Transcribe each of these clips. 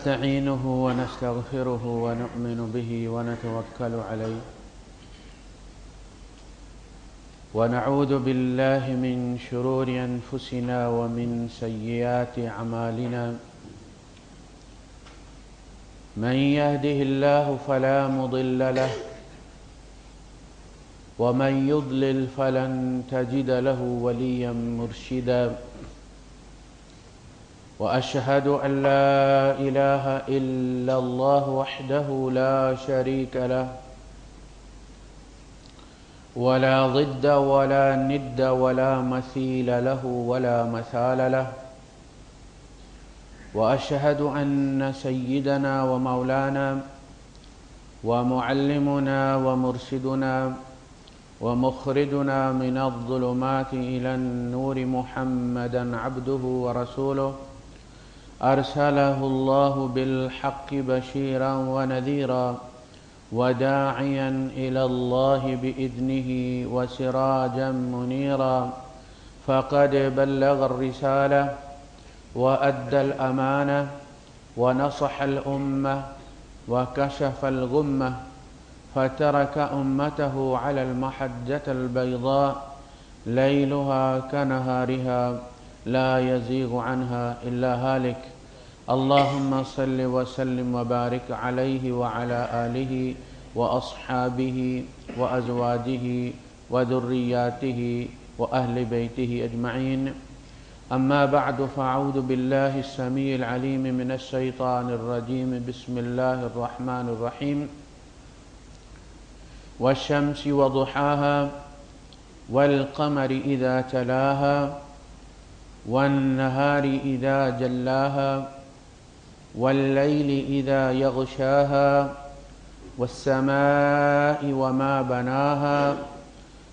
ونستعينه ونستغفره ونؤمن به ونتوكل عليه ونعوذ بالله من شرور أنفسنا ومن سيئات أعمالنا من يهده الله فلا مضل له ومن يضلل فلن تجد له وليا مرشدا وأشهد أن لا إله إلا الله وحده لا شريك له ولا ضد ولا ند ولا مثيل له ولا مثال له وأشهد أن سيدنا ومولانا ومعلمنا ومرشدنا ومخرجنا من الظلمات إلى النور محمدا عبده ورسوله أرسله الله بالحق بشيرا ونذيرا وداعيا إلى الله بإذنه وسراجا منيرا فقد بلغ الرسالة وأدى الأمانة ونصح الأمة وكشف الغمة فترك أمته على المحجة البيضاء ليلها كنهارها لا يزيغ عنها إلا هالك اللهم صل وسلم وبارك عليه وعلى آله وأصحابه وأزواجه وذرياته وأهل بيته أجمعين أما بعد فأعوذ بالله السميع العليم من الشيطان الرجيم بسم الله الرحمن الرحيم والشمس وضحاها والقمر إذا تلاها والنهار إذا جلاها والليل إذا يغشاها والسماء وما بناها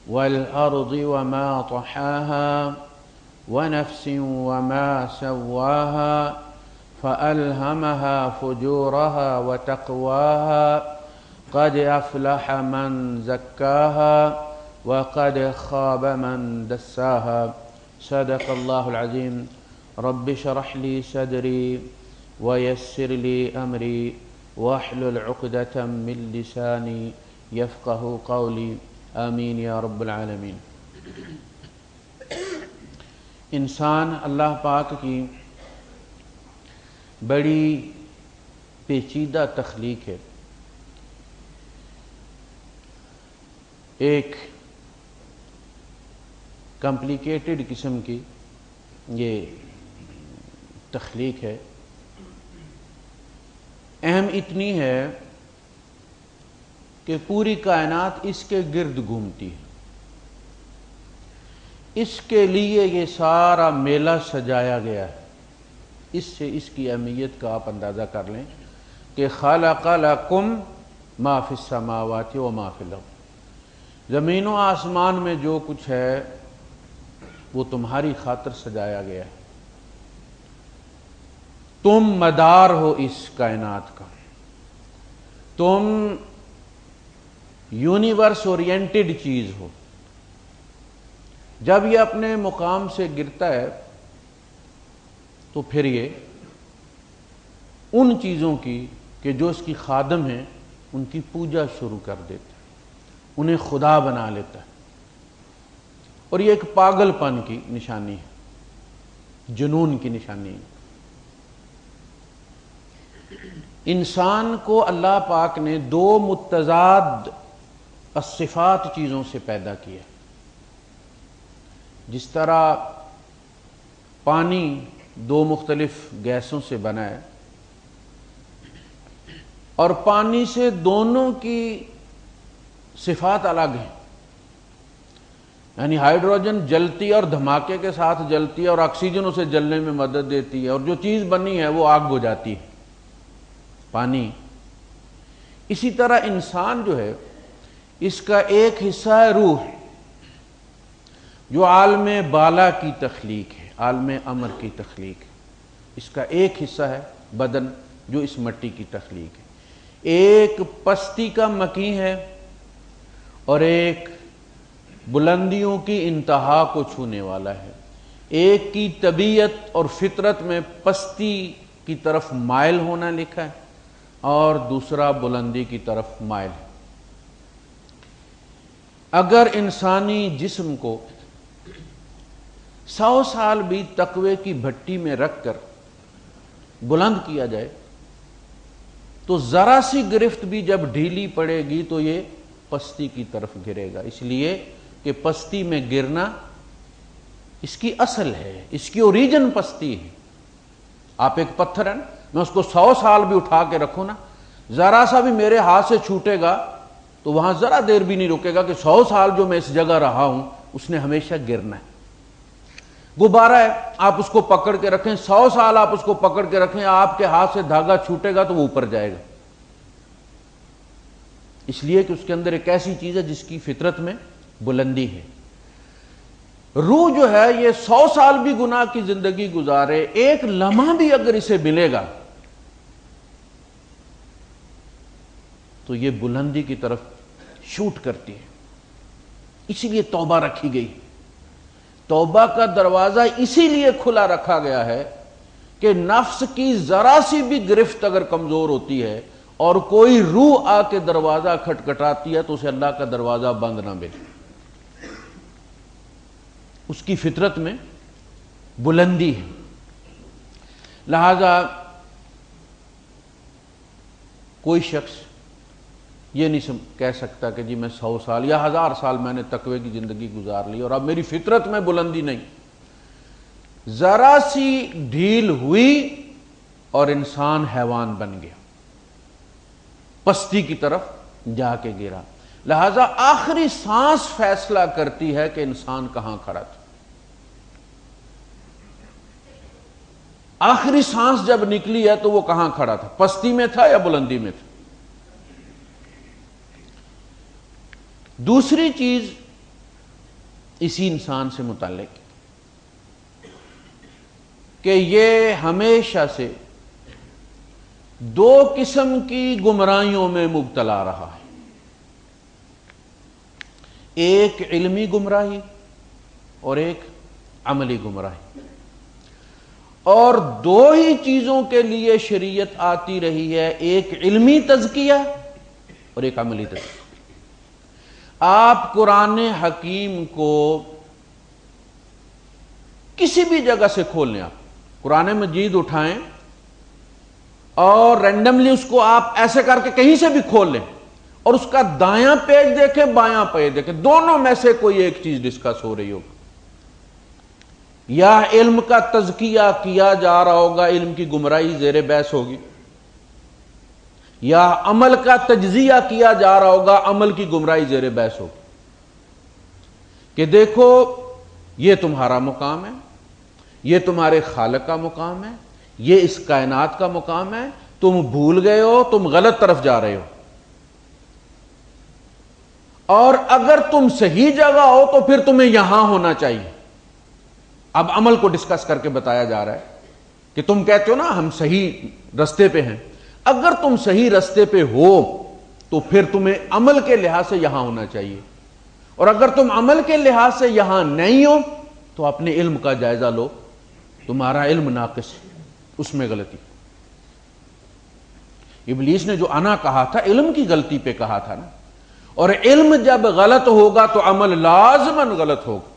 والأرض وما طحاها ونفس وما سواها فألهمها فجورها وتقواها قد أفلح من زكاها وقد خاب من دساها صدق الله العظيم رب اشرح لي صدري ويسر لي أمري واحلل عقدة من لساني يفقه قولي آمين يا رب العالمين۔ انسان اللہ پاک کی بڑی پیچیدہ تخلیق ہے۔ ایک کمپلیکیٹڈ قسم کی یہ تخلیق ہے، اہم اتنی ہے کہ پوری کائنات اس کے گرد گھومتی ہے، اس کے لیے یہ سارا میلہ سجایا گیا ہے۔ اس سے اس کی اہمیت کا آپ اندازہ کر لیں کہ خلق لکم ما فی السماوات و ما فی الارض، زمین و آسمان میں جو کچھ ہے وہ تمہاری خاطر سجایا گیا ہے، تم مدار ہو اس کائنات کا، تم یونیورس اورینٹڈ چیز ہو۔ جب یہ اپنے مقام سے گرتا ہے تو پھر یہ ان چیزوں کی کہ جو اس کی خادم ہیں ان کی پوجا شروع کر دیتا ہے، انہیں خدا بنا لیتا ہے، اور یہ ایک پاگل پن کی نشانی ہے، جنون کی نشانی ہے۔ انسان کو اللہ پاک نے دو متضاد الصفات چیزوں سے پیدا کیا، جس طرح پانی دو مختلف گیسوں سے بنا ہے اور پانی سے دونوں کی صفات الگ ہیں، یعنی ہائیڈروجن جلتی ہے اور دھماکے کے ساتھ جلتی ہے اور آکسیجن اسے جلنے میں مدد دیتی ہے، اور جو چیز بنی ہے وہ آگ بجھاتی ہے، پانی۔ اسی طرح انسان جو ہے اس کا ایک حصہ ہے روح، جو عالم بالا کی تخلیق ہے، عالم امر کی تخلیق ہے، اس کا ایک حصہ ہے بدن جو اس مٹی کی تخلیق ہے، ایک پستی کا مکی ہے اور ایک بلندیوں کی انتہا کو چھونے والا ہے، ایک کی طبیعت اور فطرت میں پستی کی طرف مائل ہونا لکھا ہے اور دوسرا بلندی کی طرف مائل ہے۔ اگر انسانی جسم کو 100 سال بھی تقوی کی بھٹی میں رکھ کر بلند کیا جائے تو ذرا سی گرفت بھی جب ڈھیلی پڑے گی تو یہ پستی کی طرف گرے گا، اس لیے کہ پستی میں گرنا اس کی اصل ہے، اس کی اوریجن پستی ہے۔ آپ ایک پتھر ہے نا، میں اس کو 100 سال بھی اٹھا کے رکھوں نا، ذرا سا بھی میرے ہاتھ سے چھوٹے گا تو وہاں ذرا دیر بھی نہیں رکے گا کہ 100 سال جو میں اس جگہ رہا ہوں اس نے ہمیشہ گرنا ہے۔ غبارہ ہے، آپ اس کو پکڑ کے رکھیں، 100 سال آپ اس کو پکڑ کے رکھیں، آپ کے ہاتھ سے دھاگا چھوٹے گا تو وہ اوپر جائے گا، اس لیے کہ اس کے اندر ایک ایسی چیز ہے جس کی فطرت میں بلندی ہے۔ روح جو ہے یہ 100 سال بھی گناہ کی زندگی گزارے، ایک لمحہ بھی اگر اسے ملے گا تو یہ بلندی کی طرف شوٹ کرتی ہے، اسی لیے توبہ رکھی گئی۔ توبہ کا دروازہ اسی لیے کھلا رکھا گیا ہے کہ نفس کی ذرا سی بھی گرفت اگر کمزور ہوتی ہے اور کوئی روح آ کے دروازہ کھٹکھٹاتی ہے تو اسے اللہ کا دروازہ بند نہ ملے، اس کی فطرت میں بلندی ہے۔ لہذا کوئی شخص یہ نہیں کہہ سکتا کہ جی میں 100 سال یا 1000 سال میں نے تقوی کی زندگی گزار لی اور اب میری فطرت میں بلندی نہیں۔ ذرا سی ڈھیل ہوئی اور انسان حیوان بن گیا، پستی کی طرف جا کے گرا۔ لہذا آخری سانس فیصلہ کرتی ہے کہ انسان کہاں کھڑا تھا۔ آخری سانس جب نکلی ہے تو وہ کہاں کھڑا تھا، پستی میں تھا یا بلندی میں تھا؟ دوسری چیز اسی انسان سے متعلق کہ یہ ہمیشہ سے 2 قسم کی گمراہیوں میں مبتلا رہا ہے، ایک علمی گمراہی اور ایک عملی گمراہی، اور 2 ہی چیزوں کے لیے شریعت آتی رہی ہے، ایک علمی تزکیہ اور ایک عملی تزکیہ۔ آپ قرآن حکیم کو کسی بھی جگہ سے کھول لیں، آپ قرآن مجید اٹھائیں اور رینڈملی اس کو آپ ایسے کر کے کہیں سے بھی کھول لیں اور اس کا دایاں پیج دیکھیں بایاں پیج دیکھیں، دونوں میں سے کوئی ایک چیز ڈسکس ہو رہی ہوگی، یا علم کا تزکیہ کیا جا رہا ہوگا، علم کی گمراہی زیر بحث ہوگی، یا عمل کا تجزیہ کیا جا رہا ہوگا، عمل کی گمراہی زیر بحث ہوگی کہ دیکھو یہ تمہارا مقام ہے، یہ تمہارے خالق کا مقام ہے، یہ اس کائنات کا مقام ہے، تم بھول گئے ہو، تم غلط طرف جا رہے ہو، اور اگر تم صحیح جگہ ہو تو پھر تمہیں یہاں ہونا چاہیے۔ اب عمل کو ڈسکس کر کے بتایا جا رہا ہے کہ تم کہتے ہو نا ہم صحیح رستے پہ ہیں، اگر تم صحیح رستے پہ ہو تو پھر تمہیں عمل کے لحاظ سے یہاں ہونا چاہیے، اور اگر تم عمل کے لحاظ سے یہاں نہیں ہو تو اپنے علم کا جائزہ لو، تمہارا علم ناقص ہے، اس میں غلطی۔ ابلیس نے جو انا کہا تھا علم کی غلطی پہ کہا تھا نا، اور علم جب غلط ہوگا تو عمل لازماً غلط ہوگا۔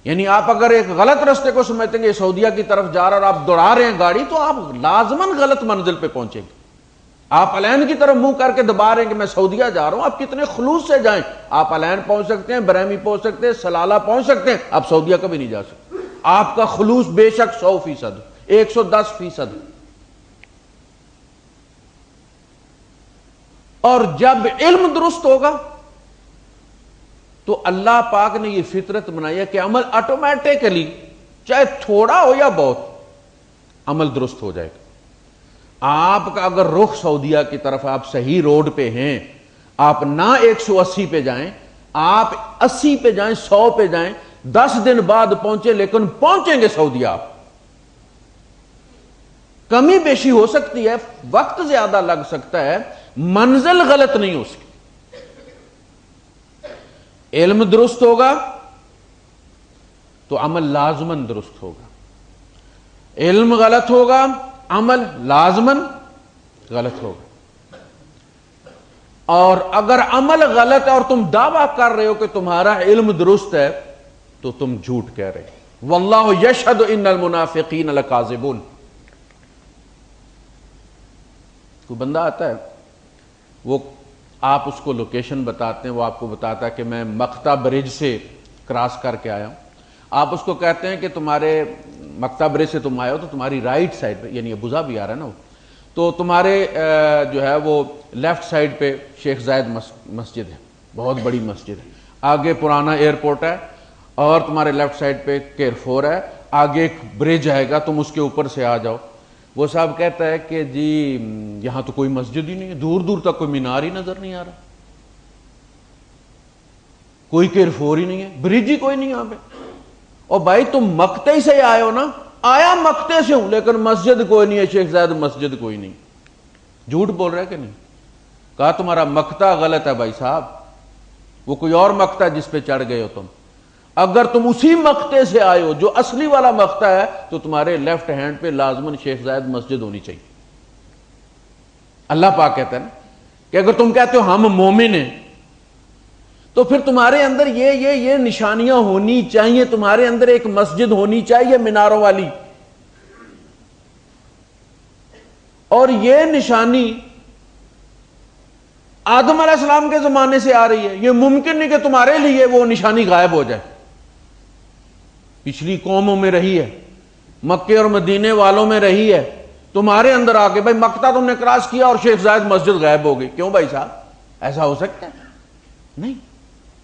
یعنی آپ اگر ایک غلط رستے کو سمجھتے ہیں کہ سعودیہ کی طرف جا رہا اور آپ دوڑا رہے ہیں گاڑی تو آپ لازماً غلط منزل پہ پہنچیں گے۔ آپ الین کی طرف منہ کر کے دبا رہے ہیں کہ میں سعودیہ جا رہا ہوں، آپ کتنے خلوص سے جائیں، آپ الین پہنچ سکتے ہیں، برہمی پہنچ سکتے ہیں، سلالہ پہنچ سکتے ہیں، آپ سعودیہ کبھی نہیں جا سکتے۔ آپ کا خلوص بے شک 100%، 110%۔ اور جب علم درست ہوگا تو اللہ پاک نے یہ فطرت بنائی ہے کہ عمل آٹومیٹکلی چاہے تھوڑا ہو یا بہت عمل درست ہو جائے گا۔ آپ کا اگر رخ سعودیہ کی طرف، آپ صحیح روڈ پہ ہیں، آپ نہ 180 پہ جائیں، آپ 80 پہ جائیں، 100 پہ جائیں، 10 دن بعد پہنچے لیکن پہنچیں گے سعودیہ۔ آپ کمی بیشی ہو سکتی ہے، وقت زیادہ لگ سکتا ہے، منزل غلط نہیں ہو سکتی۔ علم درست ہوگا تو عمل لازماً درست ہوگا۔ علم غلط ہوگا، عمل لازماً غلط ہوگا۔ اور اگر عمل غلط ہے اور تم دعویٰ کر رہے ہو کہ تمہارا علم درست ہے تو تم جھوٹ کہہ رہے ہو۔ واللہ یشہد ان المنافقین لکاذبون۔ کوئی بندہ آتا ہے، وہ آپ اس کو لوکیشن بتاتے ہیں، وہ آپ کو بتاتا ہے کہ میں مقطع برج سے کراس کر کے آیا ہوں۔ آپ اس کو کہتے ہیں کہ تمہارے مقطع برج سے تم آئے ہو تو تمہاری رائٹ سائڈ پہ، یعنی ابو ظبی آ رہا ہے نا وہ، تو تمہارے جو ہے وہ لیفٹ سائڈ پہ شیخ زائد مسجد ہے، بہت بڑی مسجد ہے، آگے پرانا ایئرپورٹ ہے، اور تمہارے لیفٹ سائڈ پہ کیئر 4 ہے، آگے ایک برج آئے گا، تم اس کے اوپر سے آ جاؤ۔ وہ صاحب کہتا ہے کہ جی یہاں تو کوئی مسجد ہی نہیں ہے، دور دور تک کوئی مینار ہی نظر نہیں آ رہا، کوئی کیئر 4 ہی نہیں ہے، برج ہی کوئی نہیں یہاں پہ۔ اور بھائی تم مقطع سے آئے ہو نا؟ آیا مقطع سے ہوں، لیکن مسجد کوئی نہیں ہے، شیخ زائد مسجد کوئی نہیں۔ جھوٹ بول رہا ہے کہ نہیں؟ کہا تمہارا مقطع غلط ہے بھائی صاحب، وہ کوئی اور مقطع ہے جس پہ چڑھ گئے ہو تم۔ اگر تم اسی مقطع سے آئے ہو جو اصلی والا مقطع ہے تو تمہارے لیفٹ ہینڈ پہ لازماً شیخ زائد مسجد ہونی چاہیے۔ اللہ پاک کہتا ہے نا کہ اگر تم کہتے ہو ہم مومن ہیں تو پھر تمہارے اندر یہ نشانیاں ہونی چاہیے، تمہارے اندر ایک مسجد ہونی چاہیے میناروں والی، اور یہ نشانی آدم علیہ السلام کے زمانے سے آ رہی ہے۔ یہ ممکن نہیں کہ تمہارے لیے وہ نشانی غائب ہو جائے، پچھلی قوموں میں رہی ہے، مکے اور مدینے والوں میں رہی ہے، تمہارے اندر آ کے بھائی مقطع تم نے کراس کیا اور شیخ زائد مسجد غائب ہو گئی۔ کیوں بھائی صاحب، ایسا ہو سکتا ہے؟ نہیں،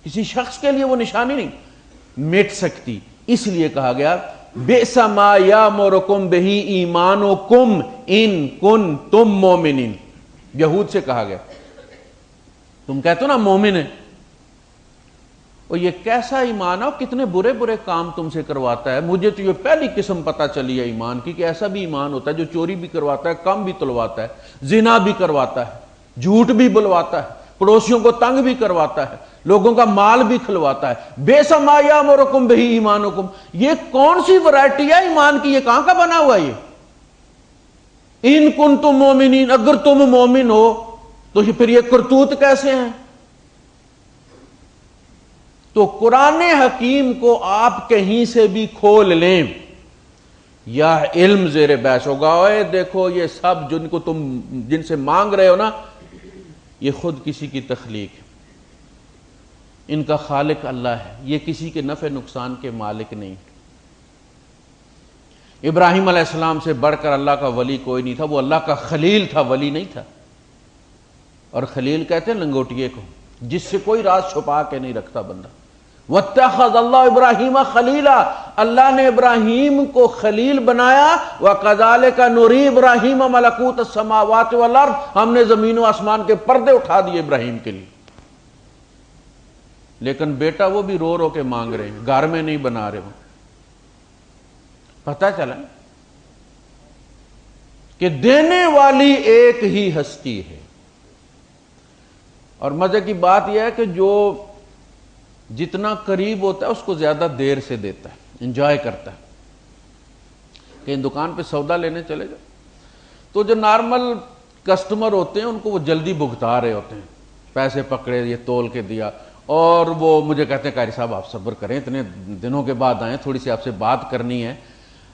کسی شخص کے لیے وہ نشانی نہیں مٹ سکتی۔ اس لیے کہا گیا بئس ما یامرکم بہ ایمانکم ان کنتم مومنین۔ یہود سے کہا گیا تم کہتے ہو نا مومن ہے، اور یہ کیسا ایمان ہے، کتنے برے برے کام تم سے کرواتا ہے۔ مجھے تو یہ پہلی قسم پتہ چلی ہے ایمان کی کہ ایسا بھی ایمان ہوتا ہے جو چوری بھی کرواتا ہے، کم بھی تلواتا ہے، زنا بھی کرواتا ہے، جھوٹ بھی بلواتا ہے، پڑوسیوں کو تنگ بھی کرواتا ہے، لوگوں کا مال بھی کھلواتا ہے۔ بئس ما یامرکم بہ ایمانکم، یہ کون سی ورائٹی ہے ایمان کی؟ یہ کہاں کا بنا ہوا ہے؟ ان کنتم مومنین، اگر تم مومن ہو تو پھر یہ کرتوت کیسے ہیں؟ تو قرآن حکیم کو آپ کہیں سے بھی کھول لیں یا علم زیر بحث ہوگا۔ اے دیکھو یہ سب جن سے مانگ رہے ہو نا، یہ خود کسی کی تخلیق ہے، ان کا خالق اللہ ہے، یہ کسی کے نفع نقصان کے مالک نہیں۔ ابراہیم علیہ السلام سے بڑھ کر اللہ کا ولی کوئی نہیں تھا، وہ اللہ کا خلیل تھا، ولی نہیں تھا۔ اور خلیل کہتے ہیں لنگوٹیے کو جس سے کوئی راز چھپا کے نہیں رکھتا بندہ۔ واتخذ اللہ ابراہیم خلیلا، اللہ نے ابراہیم کو خلیل بنایا۔ وکذالک نری ابراہیم ملکوت السماوات والارض، ہم نے زمین و آسمان کے پردے اٹھا دیے ابراہیم کے لیے۔ لیکن بیٹا وہ بھی رو رو کے مانگ رہے ہیں، گھر میں نہیں بنا رہے ہو۔ پتہ چلا کہ دینے والی ایک ہی ہستی ہے۔ اور مزے کی بات یہ ہے کہ جو جتنا قریب ہوتا ہے اس کو زیادہ دیر سے دیتا ہے، انجوائے کرتا ہے۔ کہیں دکان پہ سودا لینے چلے جائے تو جو نارمل کسٹمر ہوتے ہیں ان کو وہ جلدی بھگتا رہے ہوتے ہیں، پیسے پکڑے، یہ تول کے دیا، اور وہ مجھے کہتے ہیں قاری صاحب آپ صبر کریں، اتنے دنوں کے بعد آئیں، تھوڑی سی آپ سے بات کرنی ہے،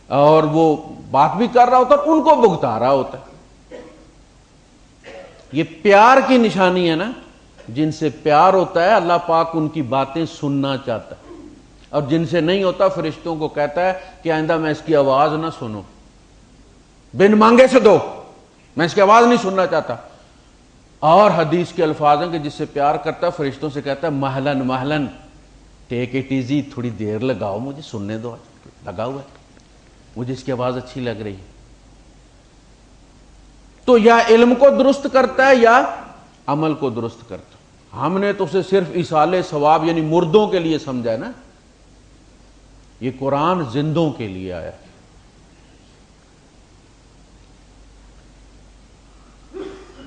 اور وہ بات بھی کر رہا ہوتا ہے، ان کو بھگتا رہا ہوتا ہے۔ یہ پیار کی نشانی ہے نا، جن سے پیار ہوتا ہے اللہ پاک ان کی باتیں سننا چاہتا ہے، اور جن سے نہیں ہوتا فرشتوں کو کہتا ہے کہ آئندہ میں اس کی آواز نہ سنو، بن مانگے سے دو، میں اس کی آواز نہیں سننا چاہتا۔ اور حدیث کے الفاظ ہیں کہ جس سے پیار کرتا ہے فرشتوں سے کہتا ہے مہلن مہلن، ٹیک اٹ ایزی، تھوڑی دیر لگاؤ، مجھے سننے دو، لگا ہوا ہے، مجھے اس کی آواز اچھی لگ رہی ہے۔ تو یا علم کو درست کرتا ہے یا عمل کو درست کرتا ہے۔ ہم نے تو اسے صرف ایصال ثواب یعنی مردوں کے لیے سمجھا ہے نا، یہ قرآن زندوں کے لیے آیا ہے۔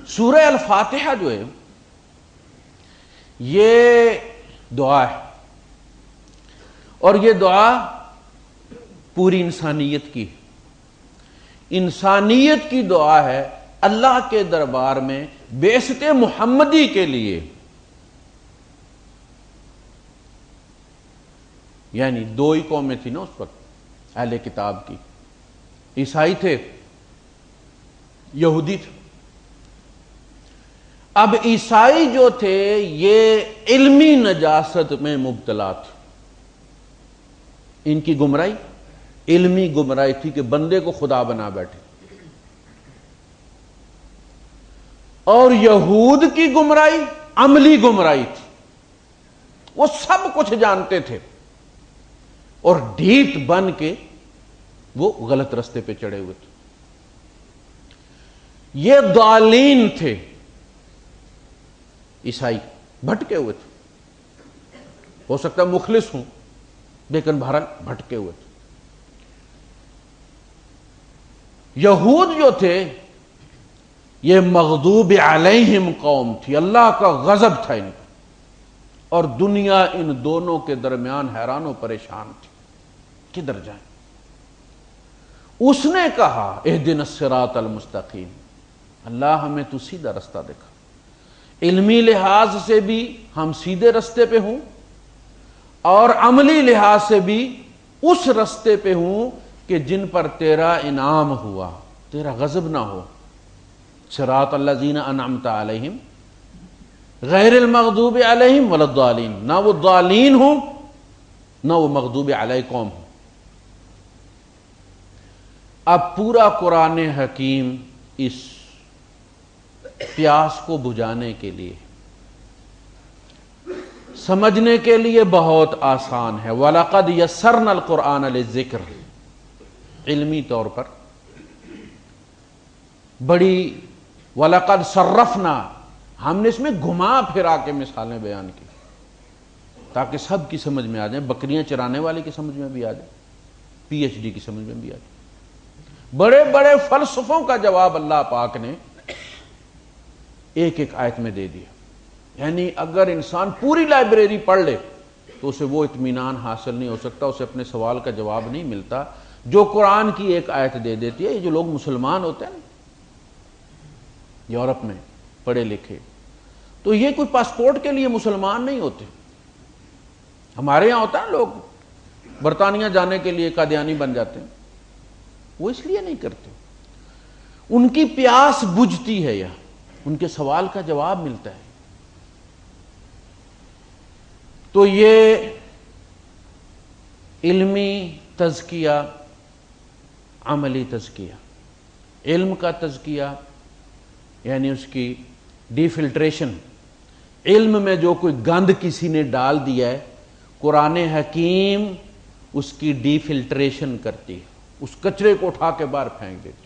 سورہ الفاتحہ جو ہے یہ دعا ہے، اور یہ دعا پوری انسانیت کی ہے۔ انسانیت کی دعا ہے اللہ کے دربار میں بعثت محمدی کے لیے. یعنی دو ہی قومیں تھیں نا اس وقت اہل کتاب کی، عیسائی تھے، یہودی تھے. اب عیسائی جو تھے یہ علمی نجاست میں مبتلا تھے. ان کی گمراہی علمی گمراہی تھی کہ بندے کو خدا بنا بیٹھے. اور یہود کی گمراہی عملی گمراہی تھی. وہ سب کچھ جانتے تھے اور ڈھیٹ بن کے وہ غلط رستے پہ چڑھے ہوئے تھے. یہ ضالین تھے، عیسائی بھٹکے ہوئے تھے. ہو سکتا ہے مخلص ہوں لیکن بہرحال بھٹکے ہوئے تھے. یہود جو تھے یہ مغضوب علیہم قوم تھی، اللہ کا غضب تھا ان پر، اور دنیا ان دونوں کے درمیان حیران و پریشان تھی کدھر جائیں. اس نے کہا اہدنا الصراط المستقیم، اللہ ہمیں تو سیدھا رستہ دکھا. علمی لحاظ سے بھی ہم سیدھے رستے پہ ہوں اور عملی لحاظ سے بھی اس رستے پہ ہوں کہ جن پر تیرا انعام ہوا، تیرا غضب نہ ہو. صراط الذین انعمت علیہم غیر المغضوب علیہم ولا الضالین، نہ وہ ضالین ہوں نہ وہ مغضوب علیہ قوم ہوں. اب پورا قرآن حکیم اس پیاس کو بجھانے کے لیے، سمجھنے کے لیے بہت آسان ہے. وَلَقَدْ يَسَّرْنَا الْقُرْآنَ لِلذِّكْرِ، علمی طور پر بڑی وَلَقَدْ صَرَّفْنَا، ہم نے اس میں گھما پھرا کے مثالیں بیان کی تاکہ سب کی سمجھ میں آ جائیں. بکریاں چرانے والے کی سمجھ میں بھی آ جائے، پی ایچ ڈی کی سمجھ میں بھی آ جائے. بڑے بڑے فلسفوں کا جواب اللہ پاک نے ایک ایک آیت میں دے دیا. یعنی اگر انسان پوری لائبریری پڑھ لے تو اسے وہ اطمینان حاصل نہیں ہو سکتا، اسے اپنے سوال کا جواب نہیں ملتا جو قرآن کی ایک آیت دے دیتی ہے. یہ جو لوگ مسلمان ہوتے ہیں نا یورپ میں پڑھے لکھے، تو یہ کوئی پاسپورٹ کے لیے مسلمان نہیں ہوتے. ہمارے یہاں ہوتا ہے لوگ برطانیہ جانے کے لیے قادیانی بن جاتے ہیں، وہ اس لیے نہیں کرتے. ان کی پیاس بجھتی ہے یا ان کے سوال کا جواب ملتا ہے. تو یہ علمی تزکیہ، عملی تزکیہ. علم کا تزکیہ یعنی اس کی ڈی فلٹریشن، علم میں جو کوئی گند کسی نے ڈال دیا ہے قرآن حکیم اس کی ڈی فلٹریشن کرتی ہے، اس کچرے کو اٹھا کے باہر پھینک دیتی.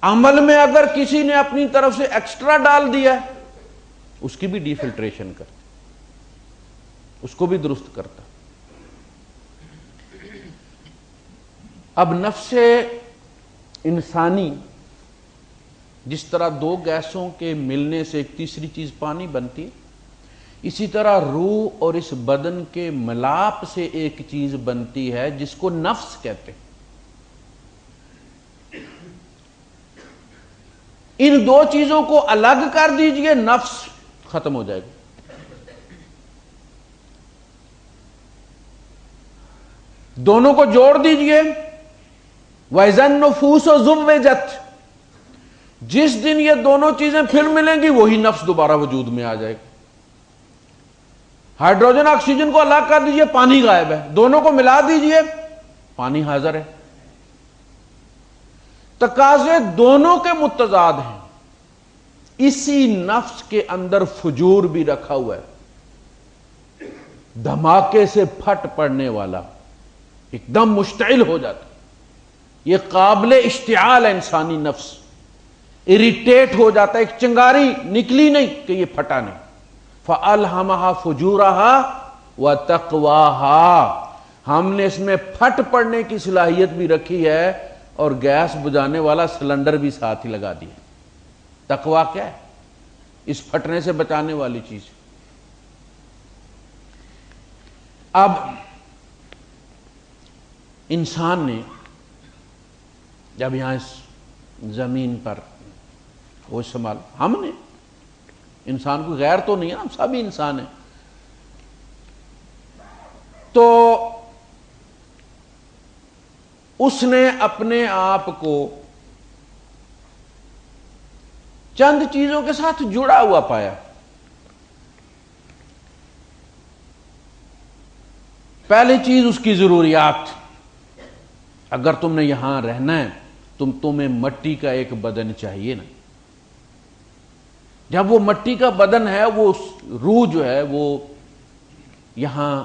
عمل میں اگر کسی نے اپنی طرف سے ایکسٹرا ڈال دیا ہے اس کی بھی ڈی فلٹریشن کرتی، اس کو بھی درست کرتا. اب نفس انسانی جس طرح دو گیسوں کے ملنے سے ایک تیسری چیز پانی بنتی، اسی طرح روح اور اس بدن کے ملاپ سے ایک چیز بنتی ہے جس کو نفس کہتے ہیں. ان دو چیزوں کو الگ کر دیجئے، نفس ختم ہو جائے گا. دونوں کو جوڑ دیجئے، وَإِذَا النُّفُوسُ زُوِّجَتْ، جس دن یہ دونوں چیزیں پھر ملیں گی وہی نفس دوبارہ وجود میں آ جائے گا. ہائیڈروجن آکسیجن کو الگ کر دیجئے، پانی غائب ہے. دونوں کو ملا دیجئے، پانی حاضر ہے. تقاضے دونوں کے متضاد ہیں. اسی نفس کے اندر فجور بھی رکھا ہوا ہے، دھماکے سے پھٹ پڑنے والا، ایک دم مشتعل ہو جاتا. یہ قابل اشتعال ہے انسانی نفس، اریٹیٹ ہو جاتا ہے. ایک چنگاری نکلی نہیں کہ یہ پھٹا نہیں. فَأَلْهَمَهَا فُجُورَهَا وَتَقْوَاهَا، ہم نے اس میں پھٹ پڑنے کی صلاحیت بھی رکھی ہے اور گیس بجھانے والا سلنڈر بھی ساتھ ہی لگا دیا. تقویٰ کیا ہے؟ اس پھٹنے سے بچانے والی چیز. اب انسان نے جب یہاں اس زمین پر وہ استعمال ہم نے، انسان کو غیر تو نہیں ہے، ہم سبھی انسان ہیں، تو اس نے اپنے آپ کو چند چیزوں کے ساتھ جڑا ہوا پایا۔ پہلی چیز اس کی ضروریات، اگر تم نے یہاں رہنا ہے تمہیں مٹی کا ایک بدن چاہیے نا، جب وہ مٹی کا بدن ہے، وہ روح جو ہے وہ یہاں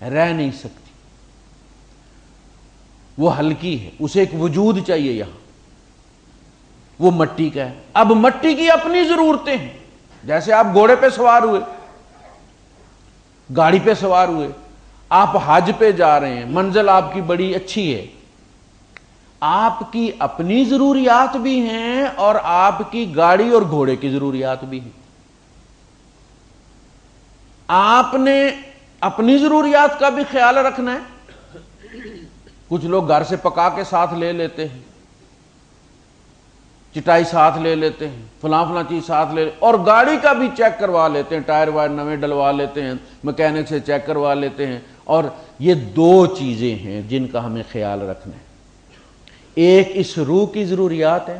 رہ نہیں سکتی، وہ ہلکی ہے، اسے ایک وجود چاہیے یہاں، وہ مٹی کا ہے۔ اب مٹی کی اپنی ضرورتیں ہیں، جیسے آپ گھوڑے پہ سوار ہوئے، گاڑی پہ سوار ہوئے، آپ حج پہ جا رہے ہیں، منزل آپ کی بڑی اچھی ہے، آپ کی اپنی ضروریات بھی ہیں اور آپ کی گاڑی اور گھوڑے کی ضروریات بھی ہیں۔ آپ نے اپنی ضروریات کا بھی خیال رکھنا ہے۔ کچھ لوگ گھر سے پکا کے ساتھ لے لیتے ہیں، چٹائی ساتھ لے لیتے ہیں، فلاں چیز ساتھ لے، اور گاڑی کا بھی چیک کروا لیتے ہیں، ٹائر وائر نویں ڈلوا لیتے ہیں، مکینک سے چیک کروا لیتے ہیں۔ اور یہ دو چیزیں ہیں جن کا ہمیں خیال رکھنا ہے، ایک اس روح کی ضروریات ہے،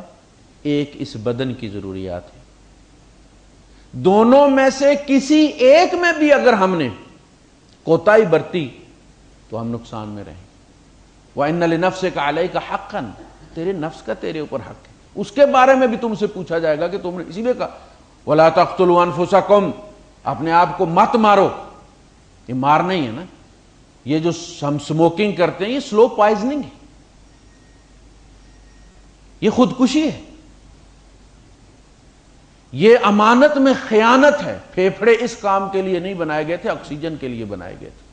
ایک اس بدن کی ضروریات ہے۔ دونوں میں سے کسی ایک میں بھی اگر ہم نے کوتاہی برتی تو ہم نقصان میں رہیں۔ وَإِنَّ لِنَفْسِكَ عَلَيْكَ حَقًّا، تیرے نفس کا تیرے اوپر حق ہے، اس کے بارے میں بھی تم سے پوچھا جائے گا کہ تم نے، اسی لیے کہا وَلَا تَقْتُلُوا أَنفُسَكُمْ، اپنے آپ کو مت مارو۔ یہ مار نہیں ہے نا، یہ جو ہم سموکنگ کرتے ہیں یہ سلو پوائزننگ ہے، یہ خودکشی ہے، یہ امانت میں خیانت ہے۔ پھیپھڑے اس کام کے لیے نہیں بنائے گئے تھے، آکسیجن کے لیے بنائے گئے تھے،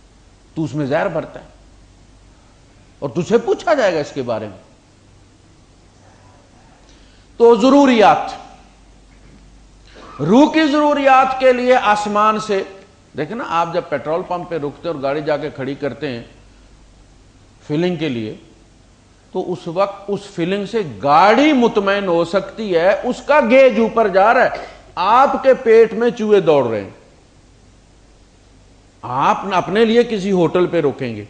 تو اس میں زہر بھرتا ہے اور تجھے پوچھا جائے گا اس کے بارے میں۔ تو ضروریات، روح کی ضروریات کے لیے آسمان سے دیکھیں نا، آپ جب پیٹرول پمپ پہ رکتے اور گاڑی جا کے کھڑی کرتے ہیں فلنگ کے لیے، تو اس وقت اس فلنگ سے گاڑی مطمئن ہو سکتی ہے، اس کا گیج اوپر جا رہا ہے، آپ کے پیٹ میں چوہے دوڑ رہے ہیں۔ آپ اپنے لیے کسی ہوٹل پہ روکیں گے،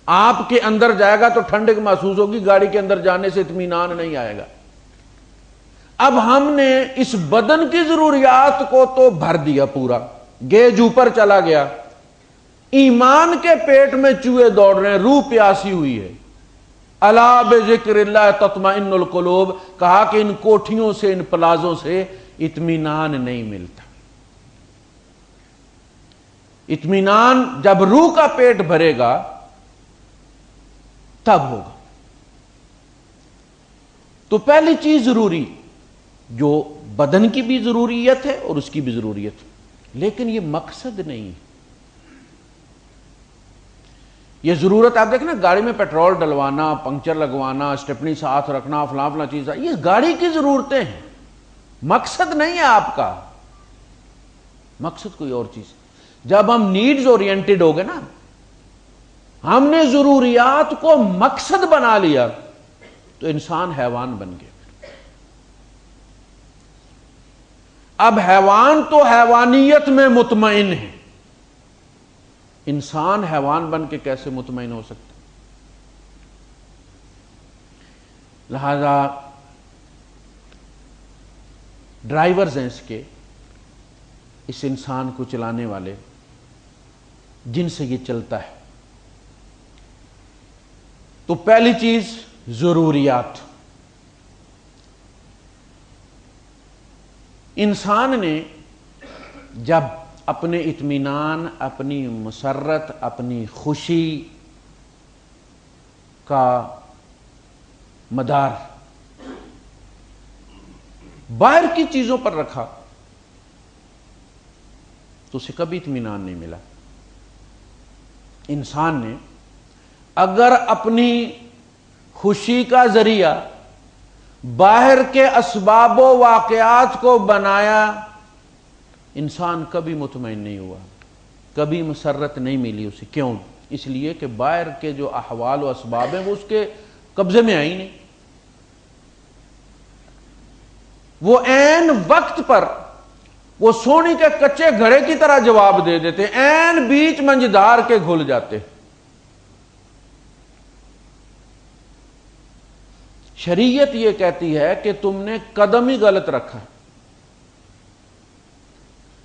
آپ کے اندر جائے گا تو ٹھنڈک محسوس ہوگی، گاڑی کے اندر جانے سے اطمینان نہیں آئے گا۔ اب ہم نے اس بدن کی ضروریات کو تو بھر دیا، پورا گیج اوپر چلا گیا، ایمان کے پیٹ میں چوہے دوڑ رہے ہیں، روح پیاسی ہوئی ہے۔ الا بذکر اللہ تطمئن القلوب، کہا کہ ان کوٹھیوں سے، ان پلازوں سے اطمینان نہیں ملتا۔ اطمینان جب روح کا پیٹ بھرے گا تب ہوگا۔ تو پہلی چیز ضروری، جو بدن کی بھی ضروریت ہے اور اس کی بھی ضروریت ہے، لیکن یہ مقصد نہیں ہے۔ یہ ضرورت آپ دیکھیں نا، گاڑی میں پیٹرول ڈلوانا، پنکچر لگوانا، اسٹیپنی ساتھ رکھنا، فلاں چیز، یہ گاڑی کی ضرورتیں ہیں، مقصد نہیں ہے آپ کا، مقصد کوئی اور چیز۔ جب ہم نیڈز اورینٹڈ ہو گئے نا، ہم نے ضروریات کو مقصد بنا لیا، تو انسان حیوان بن گیا۔ اب حیوان تو حیوانیت میں مطمئن ہے، انسان حیوان بن کے کیسے مطمئن ہو سکتا؟ لہذا ڈرائیورز ہیں اس کے، اس انسان کو چلانے والے، جن سے یہ چلتا ہے۔ تو پہلی چیز ضروریات۔ انسان نے جب اپنے اطمینان، اپنی مسرت، اپنی خوشی کا مدار باہر کی چیزوں پر رکھا تو اسے کبھی اطمینان نہیں ملا۔ انسان نے اگر اپنی خوشی کا ذریعہ باہر کے اسباب و واقعات کو بنایا، انسان کبھی مطمئن نہیں ہوا، کبھی مسرت نہیں ملی اسے۔ کیوں؟ اس لیے کہ باہر کے جو احوال و اسباب ہیں وہ اس کے قبضے میں آئی نہیں، وہ عین وقت پر وہ سونی کے کچے گھڑے کی طرح جواب دے دیتے، عین بیچ منجدار کے گھل جاتے۔ شریعت یہ کہتی ہے کہ تم نے قدم ہی غلط رکھا،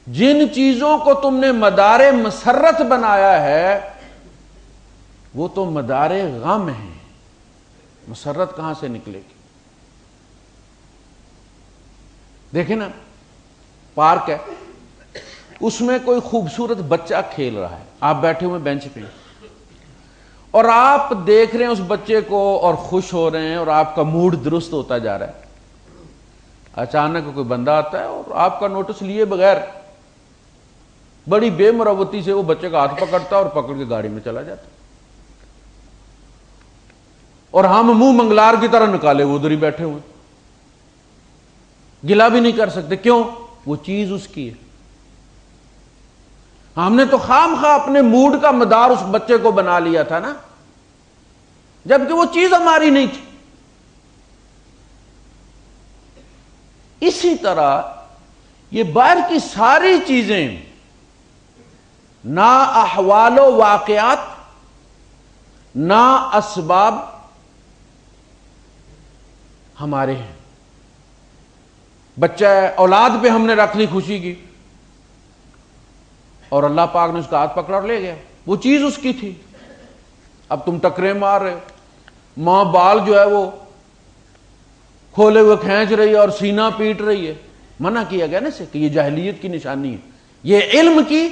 جن چیزوں کو تم نے مدار مسرت بنایا ہے وہ تو مدار غم ہیں، مسرت کہاں سے نکلے گی؟ دیکھیں نا، پارک ہے، اس میں کوئی خوبصورت بچہ کھیل رہا ہے، آپ بیٹھے ہوئے بینچ پہ اور آپ دیکھ رہے ہیں اس بچے کو اور خوش ہو رہے ہیں اور آپ کا موڈ درست ہوتا جا رہا ہے۔ اچانک کوئی بندہ آتا ہے اور آپ کا نوٹس لیے بغیر بڑی بے مروتی سے وہ بچے کا ہاتھ پکڑتا ہے اور پکڑ کے گاڑی میں چلا جاتا ہے، اور ہم منہ منگلار کی طرح نکالے وہ ادھر ہی بیٹھے ہوئے، گلا بھی نہیں کر سکتے۔ کیوں؟ وہ چیز اس کی ہے، ہم نے تو خام خواہ اپنے موڈ کا مدار اس بچے کو بنا لیا تھا نا، جبکہ وہ چیز ہماری نہیں تھی۔ اسی طرح یہ باہر کی ساری چیزیں نہ احوال و واقعات نہ اسباب ہمارے ہیں۔ بچہ ہے، اولاد پہ ہم نے رکھ لی خوشی کی اور اللہ پاک نے اس کا ہاتھ پکڑا اور لے گیا، وہ چیز اس کی تھی۔ اب تم ٹکرے مار رہے ہو، ماں بال جو ہے وہ کھولے ہوئے کھینچ رہی ہے اور سینہ پیٹ رہی ہے، منع کیا گیا نا اسے کہ یہ جاہلیت کی نشانی ہے، یہ علم کی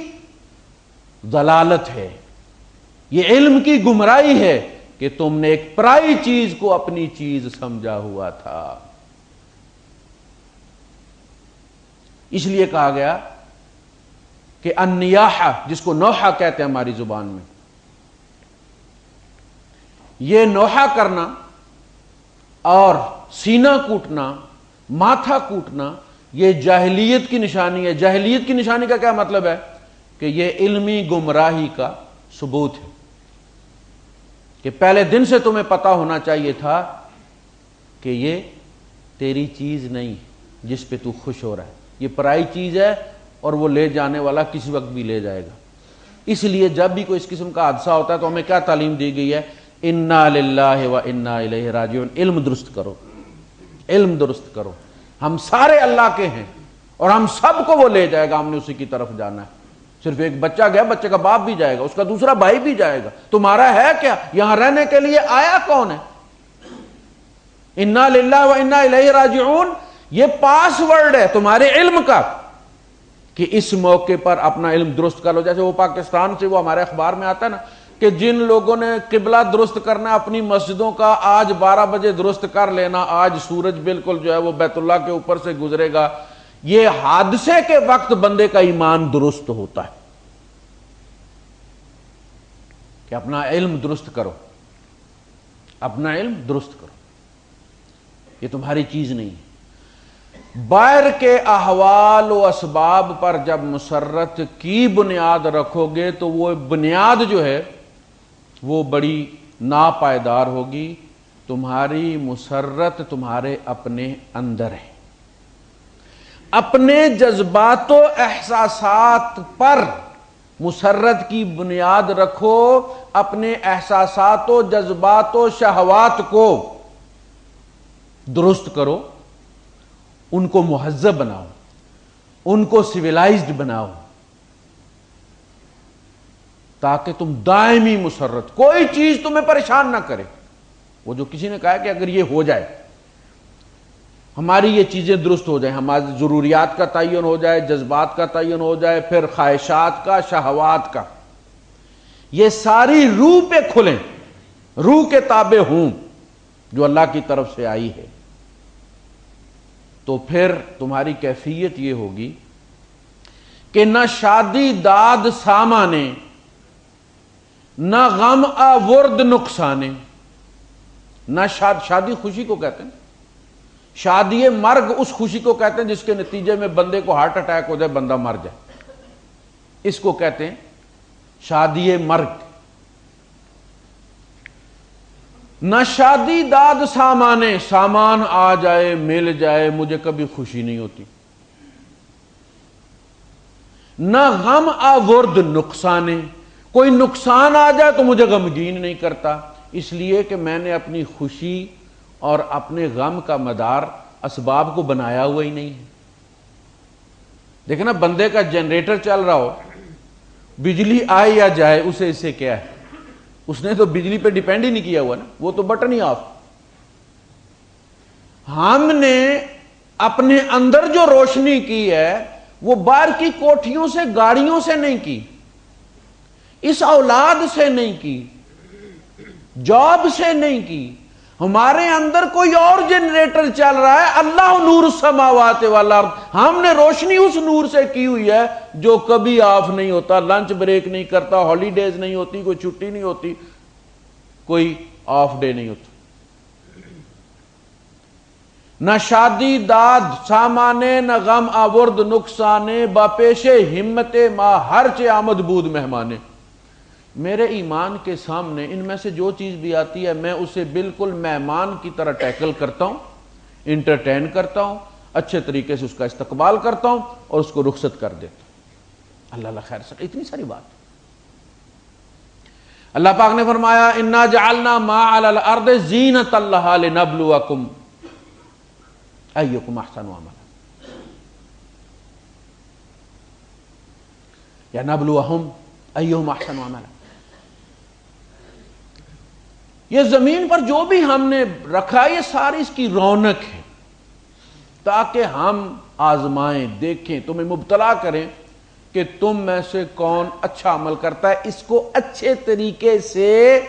ضلالت ہے، یہ علم کی گمراہی ہے کہ تم نے ایک پرائی چیز کو اپنی چیز سمجھا ہوا تھا۔ اس لیے کہا گیا کہ النیاحہ، جس کو نوحہ کہتے ہیں ہماری زبان میں، یہ نوحہ کرنا اور سینہ کوٹنا، ماتھا کوٹنا، یہ جاہلیت کی نشانی ہے۔ جاہلیت کی نشانی کا کیا مطلب ہے؟ کہ یہ علمی گمراہی کا ثبوت ہے، کہ پہلے دن سے تمہیں پتا ہونا چاہیے تھا کہ یہ تیری چیز نہیں جس پہ تو خوش ہو رہا ہے، یہ پرائی چیز ہے اور وہ لے جانے والا کسی وقت بھی لے جائے گا۔ اس لیے جب بھی کوئی اس قسم کا حادثہ ہوتا ہے تو ہمیں کیا تعلیم دی گئی ہے؟ انا للہ و انا الیہ راجعون، علم درست کرو، علم درست کرو، ہم سارے اللہ کے ہیں اور ہم سب کو وہ لے جائے گا، ہم نے اسی کی طرف جانا ہے۔ صرف ایک بچہ گیا، بچے کا باپ بھی جائے گا، اس کا دوسرا بھائی بھی جائے گا، تمہارا ہے کیا؟ یہاں رہنے کے لیے آیا کون ہے؟ انا للہ و انا الیہ راجعون یہ پاس ورڈ ہے تمہارے علم کا، کہ اس موقع پر اپنا علم درست کر لو۔ جیسے وہ پاکستان سے وہ ہمارے اخبار میں آتا ہے نا کہ جن لوگوں نے قبلہ درست کرنا اپنی مسجدوں کا، آج 12 بجے درست کر لینا، آج سورج بالکل جو ہے وہ بیت اللہ کے اوپر سے گزرے گا۔ یہ حادثے کے وقت بندے کا ایمان درست ہوتا ہے کہ اپنا علم درست کرو، اپنا علم درست کرو، یہ تمہاری چیز نہیں ہے۔ باہر کے احوال و اسباب پر جب مسرت کی بنیاد رکھو گے تو وہ بنیاد جو ہے وہ بڑی ناپائیدار ہوگی۔ تمہاری مسرت تمہارے اپنے اندر ہے، اپنے جذبات و احساسات پر مسرت کی بنیاد رکھو، اپنے احساسات و جذبات و شہوات کو درست کرو، ان کو مہذب بناؤ، ان کو سویلائزڈ بناؤ، تاکہ تم دائمی مسرت، کوئی چیز تمہیں پریشان نہ کرے۔ وہ جو کسی نے کہا کہ اگر یہ ہو جائے، ہماری یہ چیزیں درست ہو جائیں، ہماری ضروریات کا تعین ہو جائے، جذبات کا تعین ہو جائے، پھر خواہشات کا، شہوات کا، یہ ساری روح پہ کھلیں، روح کے تابع ہوں جو اللہ کی طرف سے آئی ہے، تو پھر تمہاری کیفیت یہ ہوگی کہ نہ شادی داد سامانے، نہ غم آورد نقصانے، نہ شادی خوشی کو کہتے ہیں، شادی مرگ اس خوشی کو کہتے ہیں جس کے نتیجے میں بندے کو ہارٹ اٹیک ہو جائے، بندہ مر جائے، اس کو کہتے ہیں شادی مرگ۔ نہ شادی داد سامانے، سامان آ جائے مل جائے مجھے کبھی خوشی نہیں ہوتی، نہ غم آورد نقصانے، کوئی نقصان آ جائے تو مجھے غمگین نہیں کرتا، اس لیے کہ میں نے اپنی خوشی اور اپنے غم کا مدار اسباب کو بنایا ہوا ہی نہیں ہے۔ دیکھنا بندے کا جنریٹر چل رہا ہو، بجلی آئے یا جائے اسے اس سے کیا ہے، اس نے تو بجلی پہ ڈیپینڈ ہی نہیں کیا ہوا نا، وہ تو بٹن ہی آف۔ ہم نے اپنے اندر جو روشنی کی ہے وہ باہر کی کوٹھیوں سے گاڑیوں سے نہیں کی، اس اولاد سے نہیں کی، جاب سے نہیں کی، ہمارے اندر کوئی اور جنریٹر چل رہا ہے، اللہ نور السماوات والارض، ہم نے روشنی اس نور سے کی ہوئی ہے جو کبھی آف نہیں ہوتا، لنچ بریک نہیں کرتا، ہالیڈیز نہیں ہوتی، کوئی چھٹی نہیں ہوتی، کوئی آف ڈے نہیں ہوتا۔ نہ شادی داد سامانے، نہ غم آورد نقصانے، با پیش ہمت ما ہر چے آمد بود مہمانے۔ میرے ایمان کے سامنے ان میں سے جو چیز بھی آتی ہے میں اسے بالکل مہمان کی طرح ٹیکل کرتا ہوں، انٹرٹین کرتا ہوں، اچھے طریقے سے اس کا استقبال کرتا ہوں اور اس کو رخصت کر دیتا ہوں۔ اللہ اللہ خیر سکے، اتنی ساری بات۔ اللہ پاک نے فرمایا انا جعلنا ما علی الارض زینۃ لھا لنبلوکم ایکم احسن عملا، یا نبلوہم ایہم احسن عملا۔ یہ زمین پر جو بھی ہم نے رکھا ہے یہ ساری اس کی رونق ہے، تاکہ ہم آزمائیں، دیکھیں، تمہیں مبتلا کریں کہ تم میں سے کون اچھا عمل کرتا ہے، اس کو اچھے طریقے سے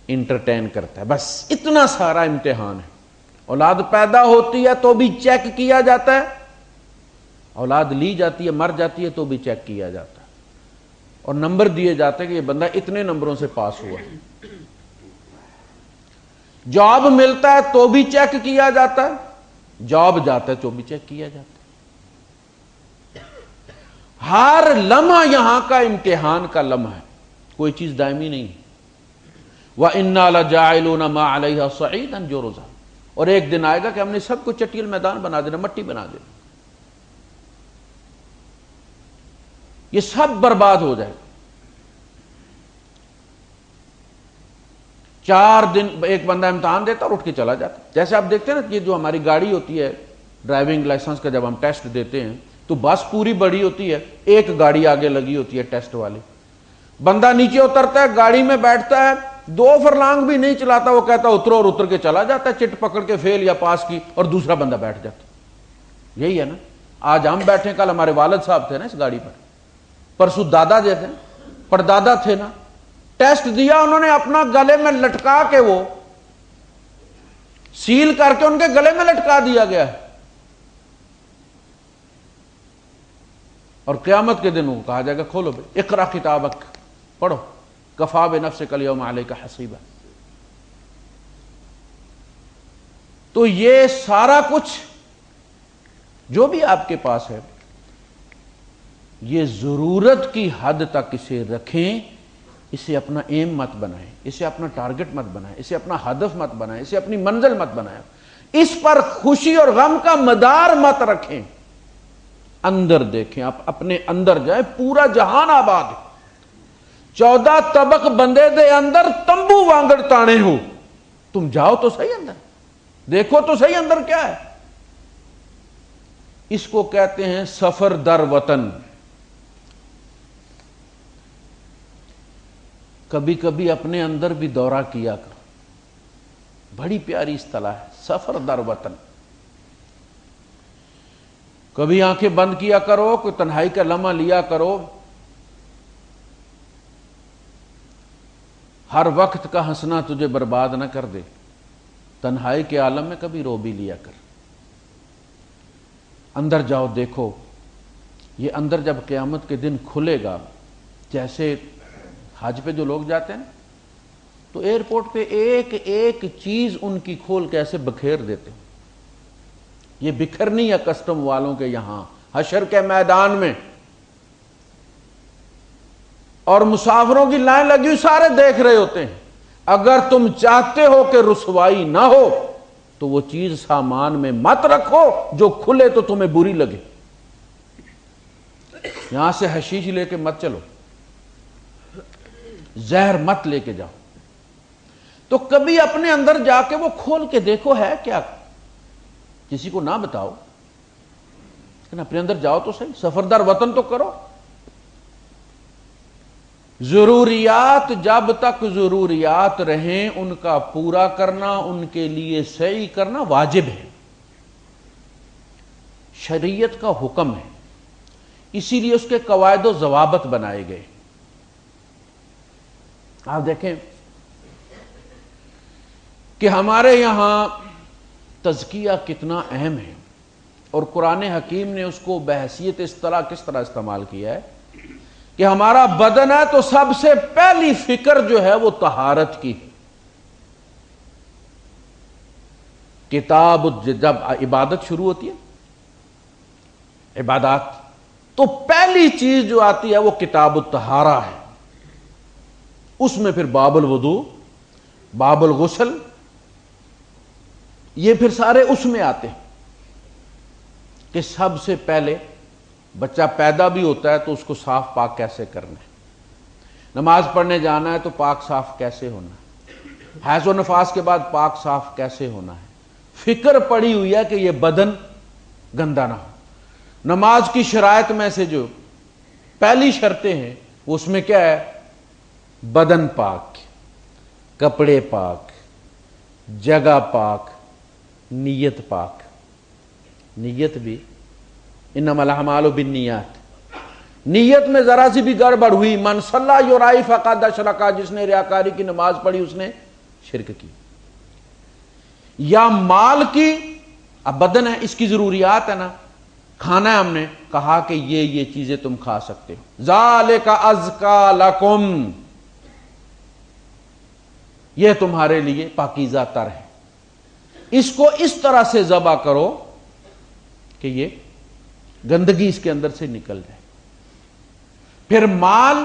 انٹرٹین کرتا ہے۔ بس اتنا سارا امتحان ہے۔ اولاد پیدا ہوتی ہے تو بھی چیک کیا جاتا ہے، اولاد لی جاتی ہے مر جاتی ہے تو بھی چیک کیا جاتا ہے، اور نمبر دیے جاتے ہیں کہ یہ بندہ اتنے نمبروں سے پاس ہوا۔ جاب ملتا ہے تو بھی چیک کیا جاتا ہے، جاب جاتا ہے تو بھی چیک کیا جاتا ہے۔ ہر لمحہ یہاں کا امتحان کا لمحہ ہے، کوئی چیز دائمی نہیں۔ وَإِنَّا لَجَاعِلُونَ مَا عَلَيْهَا صَعِيدًا جُرُزًا، اور ایک دن آئے گا کہ ہم نے سب کو چٹیل میدان بنا دینا، مٹی بنا دینا، یہ سب برباد ہو جائے گا۔ 4 دن ایک بندہ امتحان دیتا اور اٹھ کے چلا جاتا۔ جیسے آپ دیکھتے ہیں نا یہ جو ہماری گاڑی ہوتی ہے ڈرائیونگ لائسنس کا، جب ہم ٹیسٹ دیتے ہیں تو بس پوری بڑی ہوتی ہے، ایک گاڑی آگے لگی ہوتی ہے ٹیسٹ والی، بندہ نیچے اترتا ہے گاڑی میں بیٹھتا ہے، 2 فرلانگ بھی نہیں چلاتا، وہ کہتا اترو، اور اتر کے چلا جاتا ہے چٹ پکڑ کے فیل یا پاس کی، اور دوسرا بندہ بیٹھ جاتا۔ یہی ہے نا، آج ہم بیٹھے، کل ہمارے والد صاحب تھے نا اس گاڑی پر، پرسوں دادا جیسے پردادا تھے نا، ٹیسٹ دیا انہوں نے، اپنا گلے میں لٹکا کے، وہ سیل کر کے ان کے گلے میں لٹکا دیا گیا ہے، اور قیامت کے دن کہا جائے گا کھولو بھائی اقرا کتابک، پڑھو، کفا بنفسک الیوم علیک حسیبا۔ تو یہ سارا کچھ جو بھی آپ کے پاس ہے یہ ضرورت کی حد تک اسے رکھیں، اسے اپنا ایم مت بنائیں، اسے اپنا ٹارگٹ مت بنائیں، اسے اپنا ہدف مت بنائیں، اسے اپنی منزل مت بنائیں، اس پر خوشی اور غم کا مدار مت رکھیں۔ اندر دیکھیں، آپ اپنے اندر جائیں، پورا جہان آباد ہے، 14 طبق بندے دے اندر تمبو وانگڑ تانے ہو، تم جاؤ تو صحیح اندر، دیکھو تو صحیح اندر کیا ہے۔ اس کو کہتے ہیں سفر در وطن۔ کبھی کبھی اپنے اندر بھی دورہ کیا کرو، بڑی پیاری اصطلاح ہے، سفر در وطن۔ کبھی آنکھیں بند کیا کرو، کوئی تنہائی کا لمحہ لیا کرو، ہر وقت کا ہنسنا تجھے برباد نہ کر دے، تنہائی کے عالم میں کبھی رو بھی لیا کر۔ اندر جاؤ، دیکھو، یہ اندر جب قیامت کے دن کھلے گا، جیسے حج پہ جو لوگ جاتے ہیں تو ایئرپورٹ پہ ایک ایک چیز ان کی کھول کے ایسے بکھیر دیتے ہیں، یہ بکھرنی ہے کسٹم والوں کے یہاں حشر کے میدان میں، اور مسافروں کی لائن لگی ہوئی، سارے دیکھ رہے ہوتے ہیں۔ اگر تم چاہتے ہو کہ رسوائی نہ ہو تو وہ چیز سامان میں مت رکھو جو کھلے تو تمہیں بری لگے. یہاں سے حشیش لے کے مت چلو، زہر مت لے کے جاؤ. تو کبھی اپنے اندر جا کے وہ کھول کے دیکھو ہے کیا، کسی کو نہ بتاؤ لیکن اپنے اندر جاؤ تو صحیح، سفردار وطن تو کرو. ضروریات جب تک ضروریات رہیں ان کا پورا کرنا، ان کے لیے سعی کرنا واجب ہے، شریعت کا حکم ہے. اسی لیے اس کے قواعد و ضوابط بنائے گئے. آپ دیکھیں کہ ہمارے یہاں تزکیہ کتنا اہم ہے، اور قرآن حکیم نے اس کو بحیثیت اصطلاح کس طرح استعمال کیا ہے کہ ہمارا بدن ہے تو سب سے پہلی فکر جو ہے وہ طہارت کی. کتاب جب عبادت شروع ہوتی ہے، عبادات، تو پہلی چیز جو آتی ہے وہ کتاب الطہارہ ہے. اس میں پھر باب الوضو، باب الغسل، یہ پھر سارے اس میں آتے ہیں کہ سب سے پہلے بچہ پیدا بھی ہوتا ہے تو اس کو صاف پاک کیسے کرنا ہے، نماز پڑھنے جانا ہے تو پاک صاف کیسے ہونا ہے، حیض و نفاس کے بعد پاک صاف کیسے ہونا ہے. فکر پڑی ہوئی ہے کہ یہ بدن گندا نہ ہو. نماز کی شرائط میں سے جو پہلی شرطیں ہیں اس میں کیا ہے؟ بدن پاک، کپڑے پاک، جگہ پاک، نیت پاک. نیت بھی انما الاعمال بالنیات، نیت میں ذرا سی بھی گڑبڑ ہوئی، من صلی یرائی فقد اشرک، جس نے ریاکاری کی نماز پڑھی اس نے شرک کی. یا مال کی، اب بدن ہے اس کی ضروریات ہے نا، کھانا ہے، ہم نے کہا کہ یہ چیزیں تم کھا سکتے ہو، ذالک ازکا لکم، یہ تمہارے لیے پاکیزہ تر ہے. اس کو اس طرح سے ذبح کرو کہ یہ گندگی اس کے اندر سے نکل جائے. پھر مال،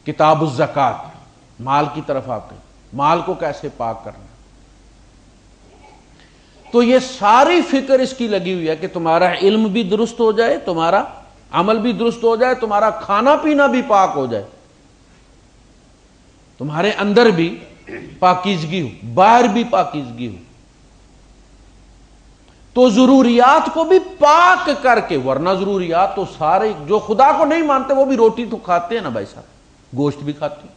کتاب الزکات، مال کی طرف آپ گئے، مال کو کیسے پاک کرنا. تو یہ ساری فکر اس کی لگی ہوئی ہے کہ تمہارا علم بھی درست ہو جائے، تمہارا عمل بھی درست ہو جائے، تمہارا کھانا پینا بھی پاک ہو جائے، تمہارے اندر بھی پاکیزگی ہو، باہر بھی پاکیزگی ہو. تو ضروریات کو بھی پاک کر کے، ورنہ ضروریات تو سارے جو خدا کو نہیں مانتے وہ بھی روٹی تو کھاتے ہیں نا بھائی صاحب، گوشت بھی کھاتے ہیں،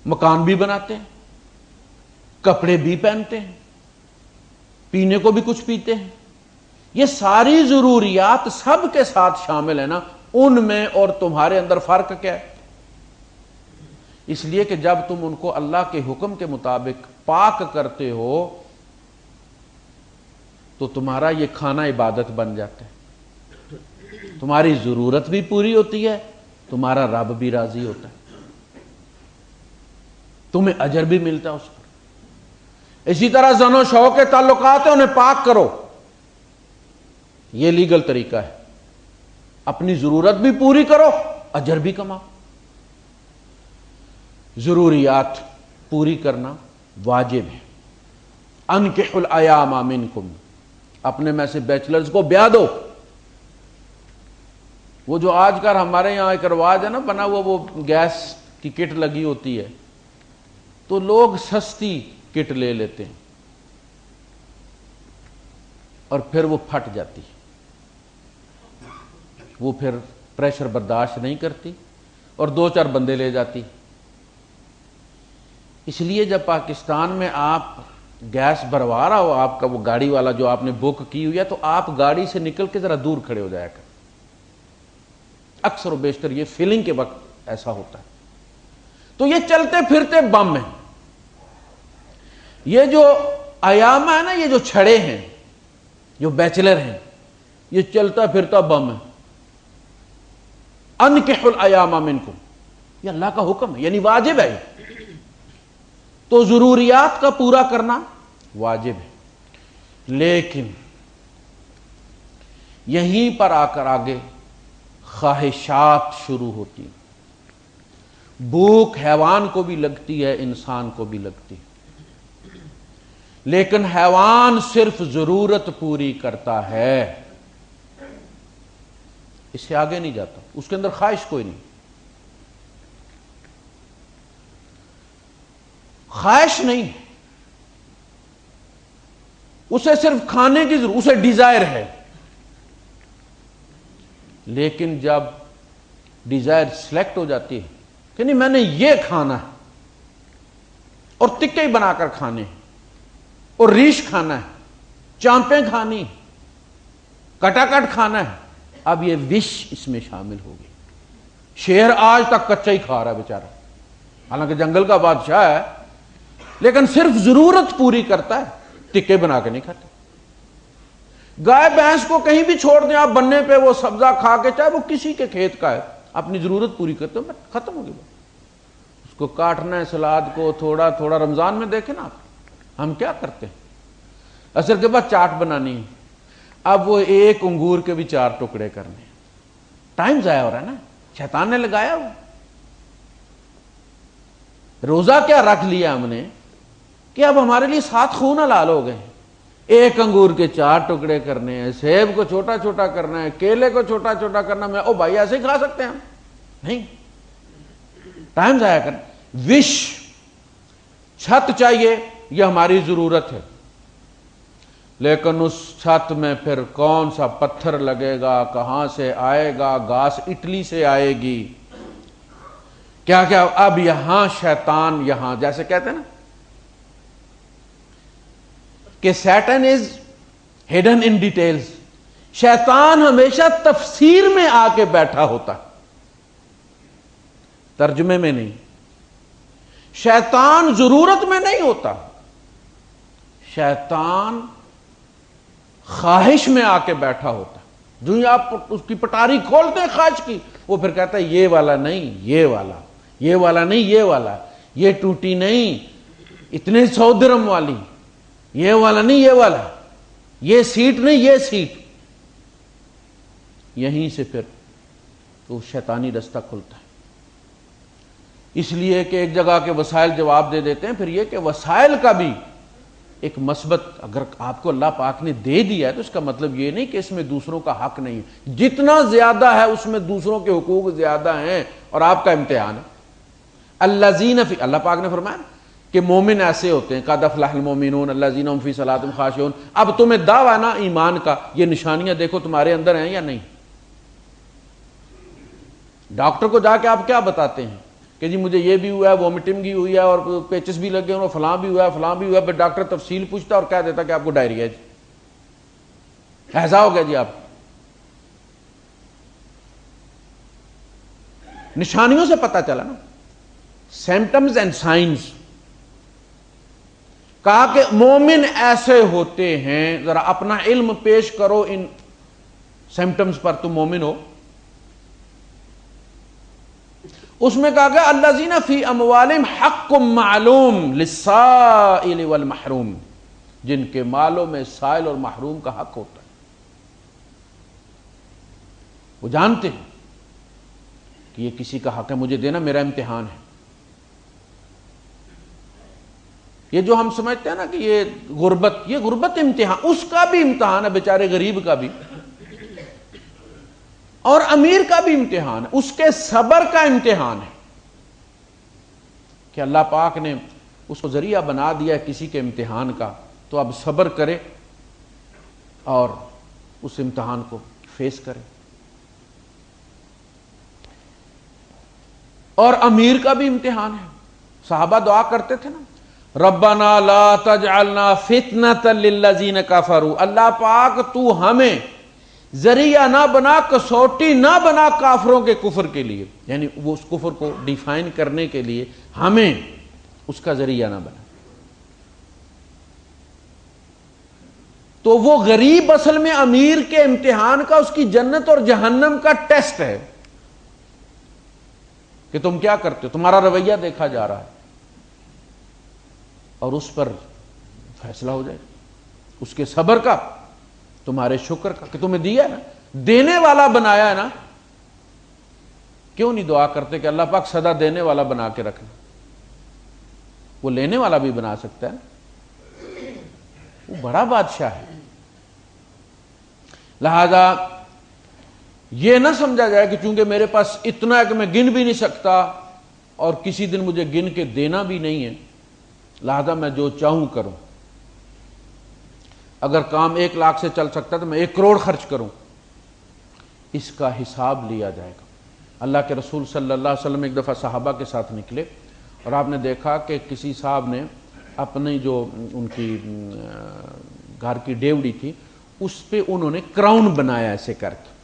مکان بھی بناتے ہیں، کپڑے بھی پہنتے ہیں، پینے کو بھی کچھ پیتے ہیں. یہ ساری ضروریات سب کے ساتھ شامل ہیں نا، ان میں اور تمہارے اندر فرق کیا ہے؟ اس لیے کہ جب تم ان کو اللہ کے حکم کے مطابق پاک کرتے ہو تو تمہارا یہ کھانا عبادت بن جاتا ہے، تمہاری ضرورت بھی پوری ہوتی ہے، تمہارا رب بھی راضی ہوتا ہے، تمہیں اجر بھی ملتا ہے اس پر. اسی طرح زن و شوہر کے تعلقات ہیں، انہیں پاک کرو، یہ لیگل طریقہ ہے. اپنی ضرورت بھی پوری کرو، اجر بھی کماؤ. ضروریات پوری کرنا واجب ہے. انکحوا الایام منکم، اپنے میں سے بیچلرز کو بیاہ دو. وہ جو آج کل ہمارے یہاں ایک رواج ہے نا بنا ہوا، وہ گیس کی کٹ لگی ہوتی ہے تو لوگ سستی کٹ لے لیتے ہیں اور پھر وہ پھٹ جاتی، وہ پھر پریشر برداشت نہیں کرتی اور 2-4 بندے لے جاتی. اس لیے جب پاکستان میں آپ گیس بھروا رہا ہو، آپ کا وہ گاڑی والا جو آپ نے بک کی ہوئی ہے، تو آپ گاڑی سے نکل کے ذرا دور کھڑے ہو جایا کر. اکثر و بیشتر یہ فلنگ کے وقت ایسا ہوتا ہے. تو یہ چلتے پھرتے بم ہیں، یہ جو ایام ہے نا، یہ جو چھڑے ہیں، جو بیچلر ہیں، یہ چلتا پھرتا بم ہے. انکحوا الایام منکم، یہ اللہ کا حکم ہے، یعنی واجب ہے. تو ضروریات کا پورا کرنا واجب ہے. لیکن یہیں پر آ کر آگے خواہشات شروع ہوتی. بھوک حیوان کو بھی لگتی ہے، انسان کو بھی لگتی ہے، لیکن حیوان صرف ضرورت پوری کرتا ہے، اس سے آگے نہیں جاتا، اس کے اندر خواہش کوئی نہیں، خواہش نہیں ہے، اسے صرف کھانے کی ضرورت، اسے ڈیزائر ہے، لیکن جب ڈیزائر سلیکٹ ہو جاتی ہے کہ نہیں میں نے یہ کھانا ہے اور تکے ہی بنا کر کھانے ہیں اور ریش کھانا ہے، چانپیں کھانی، کٹا کٹ کھانا ہے، اب یہ وش اس میں شامل ہوگی۔ شیر آج تک کچا ہی کھا رہا ہے بیچارہ، حالانکہ جنگل کا بادشاہ ہے، لیکن صرف ضرورت پوری کرتا ہے، ٹکے بنا کے نہیں کھاتا۔ گائے بھینس کو کہیں بھی چھوڑ دیں آپ بننے پہ، وہ سبزہ کھا کے، چاہے وہ کسی کے کھیت کا ہے، اپنی ضرورت پوری کرتے ہو، ختم ہو گئی بات۔ اس کو کاٹنا ہے سلاد کو تھوڑا تھوڑا، رمضان میں دیکھیں نا آپ ہم کیا کرتے ہیں، عصر کے بعد چاٹ بنانی ہے، اب وہ ایک انگور کے بھی 4 ٹکڑے کرنے، ٹائم ضائع ہو رہا ہے نا، شیطان نے لگایا ہوا۔ روزہ کیا رکھ لیا ہم نے کہ اب ہمارے لیے 7 خون حلال ہو گئے، ایک انگور کے 4 ٹکڑے کرنے ہیں، سیب کو چھوٹا چھوٹا کرنا ہے، کیلے کو چھوٹا چھوٹا کرنا ہے، او بھائی ایسے ہی کھا سکتے ہیں ہم؟ نہیں، ٹائم ضائع کرنا۔ وش، چھت چاہیے، یہ ہماری ضرورت ہے، لیکن اس چھت میں پھر کون سا پتھر لگے گا، کہاں سے آئے گا، گھاس اٹلی سے آئے گی، کیا کیا، اب یہاں شیطان، یہاں جیسے کہتے ہیں نا کہ Satan is hidden in details, شیطان ہمیشہ تفسیر میں آ کے بیٹھا ہوتا، ترجمے میں نہیں۔ شیطان ضرورت میں نہیں ہوتا، شیطان خواہش میں آ کے بیٹھا ہوتا، جو ہی آپ اس کی پٹاری کھولتے ہیں خواہش کی، وہ پھر کہتا ہے یہ والا نہیں، یہ والا، یہ والا نہیں، یہ والا، یہ ٹوٹی نہیں، اتنے 100 درہم والی، یہ والا نہیں، یہ والا، یہ سیٹ نہیں، یہ سیٹ۔ یہیں سے پھر تو شیطانی رستہ کھلتا ہے، اس لیے کہ ایک جگہ کے وسائل جواب دے دیتے ہیں، پھر یہ کہ وسائل کا بھی ایک مثبت، اگر آپ کو اللہ پاک نے دے دیا ہے تو اس کا مطلب یہ نہیں کہ اس میں دوسروں کا حق نہیں ہے، جتنا زیادہ ہے اس میں دوسروں کے حقوق زیادہ ہیں، اور آپ کا امتحان ہے۔ الذین فی، اللہ پاک نے فرمایا کہ مومن ایسے ہوتے ہیں، قد افلح المومنون الذین هم فی صلاتہم خاشعون۔ اب تمہیں دعویٰ نا ایمان کا، یہ نشانیاں دیکھو تمہارے اندر ہیں یا نہیں۔ ڈاکٹر کو جا کے آپ کیا بتاتے ہیں کہ جی مجھے یہ بھی ہوا ہے، وومٹنگ بھی ہوئی ہے، اور پیچس بھی لگے ہیں، اور فلاں بھی ہوا ہے، فلاں بھی ہوا ہے، پھر ڈاکٹر تفصیل پوچھتا اور کہہ دیتا کہ آپ کو ڈائریا ہے، جی ایسا ہو گیا جی۔ آپ نشانیوں سے پتہ چلا نا، سمپٹمز اینڈ سائنز، کہا کہ مومن ایسے ہوتے ہیں، ذرا اپنا علم پیش کرو ان سمپٹمز پر، تم مومن ہو۔ اس میں کہا گیا الذین فی اموالہم حق معلوم للسائل والمحروم، جن کے مالوں میں سائل اور محروم کا حق ہوتا ہے، وہ جانتے ہیں کہ یہ کسی کا حق ہے، مجھے دینا، میرا امتحان ہے۔ یہ جو ہم سمجھتے ہیں نا کہ یہ غربت امتحان، اس کا بھی امتحان ہے، بیچارے غریب کا بھی، اور امیر کا بھی امتحان ہے، اس کے صبر کا امتحان ہے کہ اللہ پاک نے اس کو ذریعہ بنا دیا ہے کسی کے امتحان کا، تو اب صبر کرے اور اس امتحان کو فیس کرے۔ اور امیر کا بھی امتحان ہے، صحابہ دعا کرتے تھے نا، ربنا لا تجعلنا فتنة للذین کفروا، اللہ پاک تو ہمیں ذریعہ نہ بنا، کسوٹی نہ بنا کافروں کے کفر کے لیے، یعنی وہ اس کفر کو ڈیفائن کرنے کے لیے ہمیں اس کا ذریعہ نہ بنا۔ تو وہ غریب اصل میں امیر کے امتحان کا، اس کی جنت اور جہنم کا ٹیسٹ ہے کہ تم کیا کرتے ہو، تمہارا رویہ دیکھا جا رہا ہے، اور اس پر فیصلہ ہو جائے اس کے صبر کا، تمہارے شکر کا کہ تمہیں دیا ہے نا، دینے والا بنایا ہے نا، کیوں نہیں دعا کرتے کہ اللہ پاک سزا دینے والا بنا کے رکھنا؟ وہ لینے والا بھی بنا سکتا ہے، وہ بڑا بادشاہ ہے۔ لہذا یہ نہ سمجھا جائے کہ چونکہ میرے پاس اتنا ہے کہ میں گن بھی نہیں سکتا اور کسی دن مجھے گن کے دینا بھی نہیں ہے، لہذا میں جو چاہوں کروں۔ اگر کام 1 لاکھ سے چل سکتا تو میں 1 کروڑ خرچ کروں، اس کا حساب لیا جائے گا۔ اللہ کے رسول صلی اللہ علیہ وسلم ایک دفعہ صحابہ کے ساتھ نکلے اور آپ نے دیکھا کہ کسی صاحب نے اپنی جو ان کی گھر کی ڈیوڑی تھی اس پہ انہوں نے کراؤن بنایا ایسے کر کے۔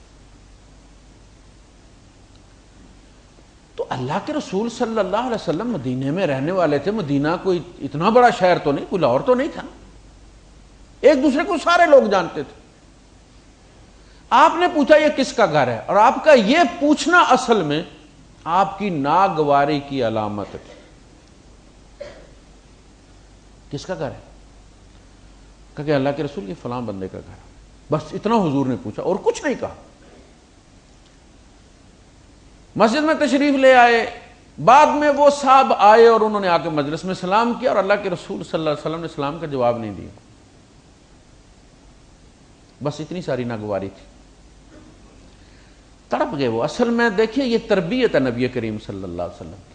تو اللہ کے رسول صلی اللہ علیہ وسلم مدینے میں رہنے والے تھے، مدینہ کوئی اتنا بڑا شہر تو نہیں، کوئی لاہور تو نہیں تھا، ایک دوسرے کو سارے لوگ جانتے تھے۔ آپ نے پوچھا یہ کس کا گھر ہے، اور آپ کا یہ پوچھنا اصل میں آپ کی ناگواری کی علامت ہے۔ کس کا گھر ہے؟ کہ اللہ کے رسول یہ فلاں بندے کا گھر ہے، بس اتنا حضور نے پوچھا اور کچھ نہیں کہا۔ مسجد میں تشریف لے آئے، بعد میں وہ صاحب آئے اور انہوں نے آ کے مجلس میں سلام کیا اور اللہ کے رسول صلی اللہ علیہ وسلم نے سلام کا جواب نہیں دیا، بس اتنی ساری ناگواری تھی، تڑپ گئے وہ۔ اصل میں دیکھیں یہ تربیت ہے نبی کریم صلی اللہ علیہ وسلم کی،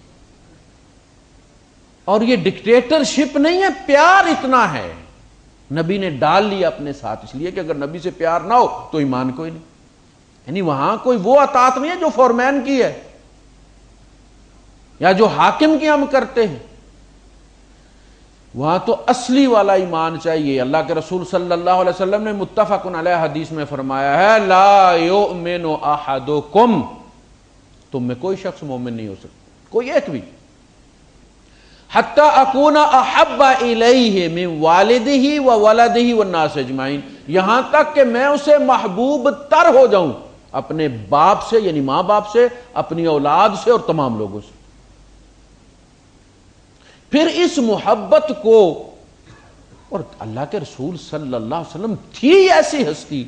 اور یہ ڈکٹیٹرشپ نہیں ہے، پیار اتنا ہے نبی نے ڈال لیا اپنے ساتھ، اس لیے کہ اگر نبی سے پیار نہ ہو تو ایمان کوئی نہیں، یعنی وہاں کوئی وہ اطاعت نہیں ہے جو فورمین کی ہے یا جو حاکم کی ہم کرتے ہیں، وہاں تو اصلی والا ایمان چاہیے۔ اللہ کے رسول صلی اللہ علیہ وسلم نے متفق علیہ حدیث میں فرمایا ہے لا یؤمن احدکم، تم میں کوئی شخص مومن نہیں ہو سکتا، کوئی ایک بھی، حتی اکون احب الیہ من والدہ وولدہ والناس اجمعین، یہاں تک کہ میں اسے محبوب تر ہو جاؤں اپنے باپ سے، یعنی ماں باپ سے، اپنی اولاد سے اور تمام لوگوں سے۔ پھر اس محبت کو، اور اللہ کے رسول صلی اللہ علیہ وسلم تھی ایسی ہستی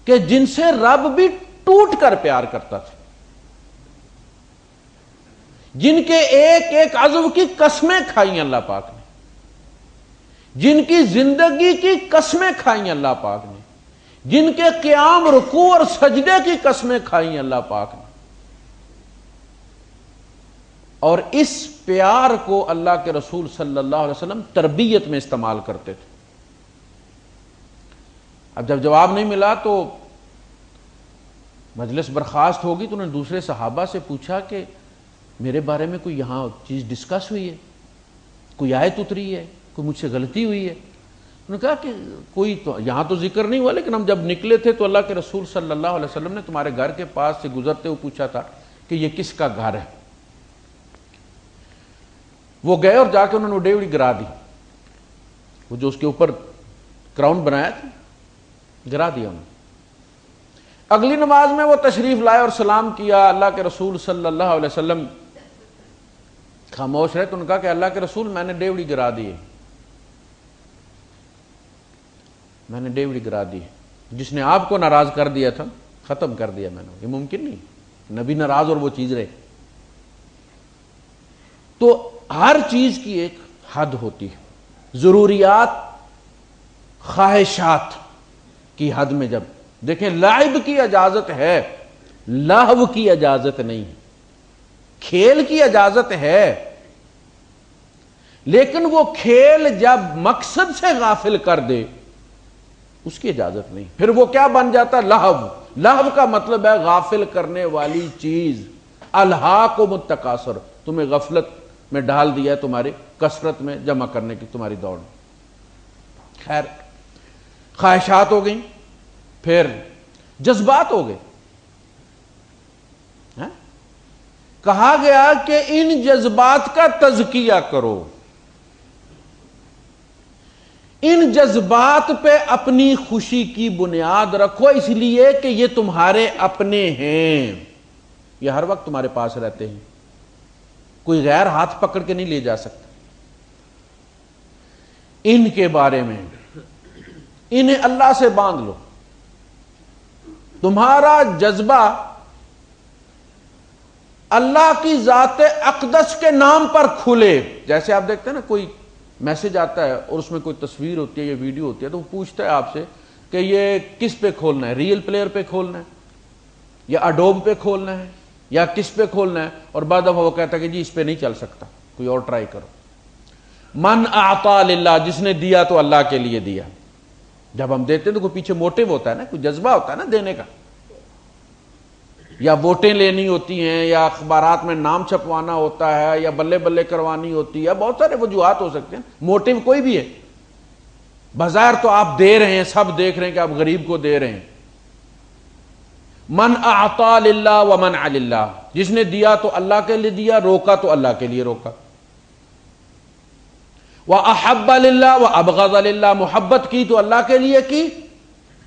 کہ جن سے رب بھی ٹوٹ کر پیار کرتا تھا، جن کے ایک ایک عضو کی قسمیں کھائیں اللہ پاک نے، جن کی زندگی کی قسمیں کھائیں اللہ پاک نے، جن کے قیام، رکوع اور سجدے کی قسمیں کھائیں اللہ پاک نے، اور اس پیار کو اللہ کے رسول صلی اللہ علیہ وسلم تربیت میں استعمال کرتے تھے۔ اب جب جواب نہیں ملا تو مجلس برخاست ہوگی، تو انہوں نے دوسرے صحابہ سے پوچھا کہ میرے بارے میں کوئی یہاں چیز ڈسکس ہوئی ہے، کوئی آیت اتری ہے، کوئی مجھ سے غلطی ہوئی ہے؟ انہوں نے کہا کہ کوئی تو یہاں تو ذکر نہیں ہوا، لیکن ہم جب نکلے تھے تو اللہ کے رسول صلی اللہ علیہ وسلم نے تمہارے گھر کے پاس سے گزرتے ہوئے پوچھا تھا کہ یہ کس کا گھر ہے۔ وہ گئے اور جا کے انہوں نے ڈیوڑی گرا دی، وہ جو اس کے اوپر کراؤن بنایا تھا گرا دیا انہوں نے۔ اگلی نماز میں وہ تشریف لائے اور سلام کیا، اللہ کے رسول صلی اللہ علیہ وسلم خاموش رہے، تو انہوں نے کہا کہ اللہ کے رسول میں نے ڈیوڑی گرا دی ہے، میں نے ڈیوڑی گرا دی ہے، جس نے آپ کو ناراض کر دیا تھا ختم کر دیا میں نے۔ یہ ممکن نہیں، نبی ناراض اور وہ چیز رہے۔ تو ہر چیز کی ایک حد ہوتی ہے، ضروریات، خواہشات کی حد میں جب دیکھیں، لعب کی اجازت ہے، لہو کی اجازت نہیں ہے، کھیل کی اجازت ہے، لیکن وہ کھیل جب مقصد سے غافل کر دے اس کی اجازت نہیں، پھر وہ کیا بن جاتا ہے؟ لہو۔ لہو کا مطلب ہے غافل کرنے والی چیز، الہاکم التکاثر، تمہیں غفلت میں ڈال دیا ہے تمہاری کثرت میں جمع کرنے کی تمہاری دوڑ۔ خیر، خواہشات ہو گئیں، پھر جذبات ہو گئے۔ کہا گیا کہ ان جذبات کا تزکیہ کرو، ان جذبات پہ اپنی خوشی کی بنیاد رکھو، اس لیے کہ یہ تمہارے اپنے ہیں، یہ ہر وقت تمہارے پاس رہتے ہیں، کوئی غیر ہاتھ پکڑ کے نہیں لے جا سکتا۔ ان کے بارے میں انہیں اللہ سے باندھ لو، تمہارا جذبہ اللہ کی ذات اقدس کے نام پر کھلے. جیسے آپ دیکھتے ہیں نا کوئی میسج آتا ہے اور اس میں کوئی تصویر ہوتی ہے یا ویڈیو ہوتی ہے تو وہ پوچھتا ہے آپ سے کہ یہ کس پہ کھولنا ہے, ریئل پلیئر پہ کھولنا ہے یا اڈوب پہ کھولنا ہے یا کس پہ کھولنا ہے, اور بعد دفعہ وہ کہتا ہے کہ جی اس پہ نہیں چل سکتا, کوئی اور ٹرائی کرو. من اعطا للہ, جس نے دیا تو اللہ کے لیے دیا. جب ہم دیتے ہیں تو کوئی پیچھے موٹیو ہوتا ہے نا, کوئی جذبہ ہوتا ہے نا دینے کا, یا ووٹیں لینی ہوتی ہیں یا اخبارات میں نام چھپوانا ہوتا ہے یا بلے بلے کروانی ہوتی ہے, بہت سارے وجوہات ہو سکتے ہیں. موٹیو کوئی بھی ہے, بظاہر تو آپ دے رہے ہیں, سب دیکھ رہے ہیں کہ آپ غریب کو دے رہے ہیں. من اعطا للہ ومنع للہ, جس نے دیا تو اللہ کے لیے دیا, روکا تو اللہ کے لیے روکا. وَأَحَبَّ لِلَّهِ وَأَبْغَضَ لِلَّهِ, محبت کی تو اللہ کے لیے کی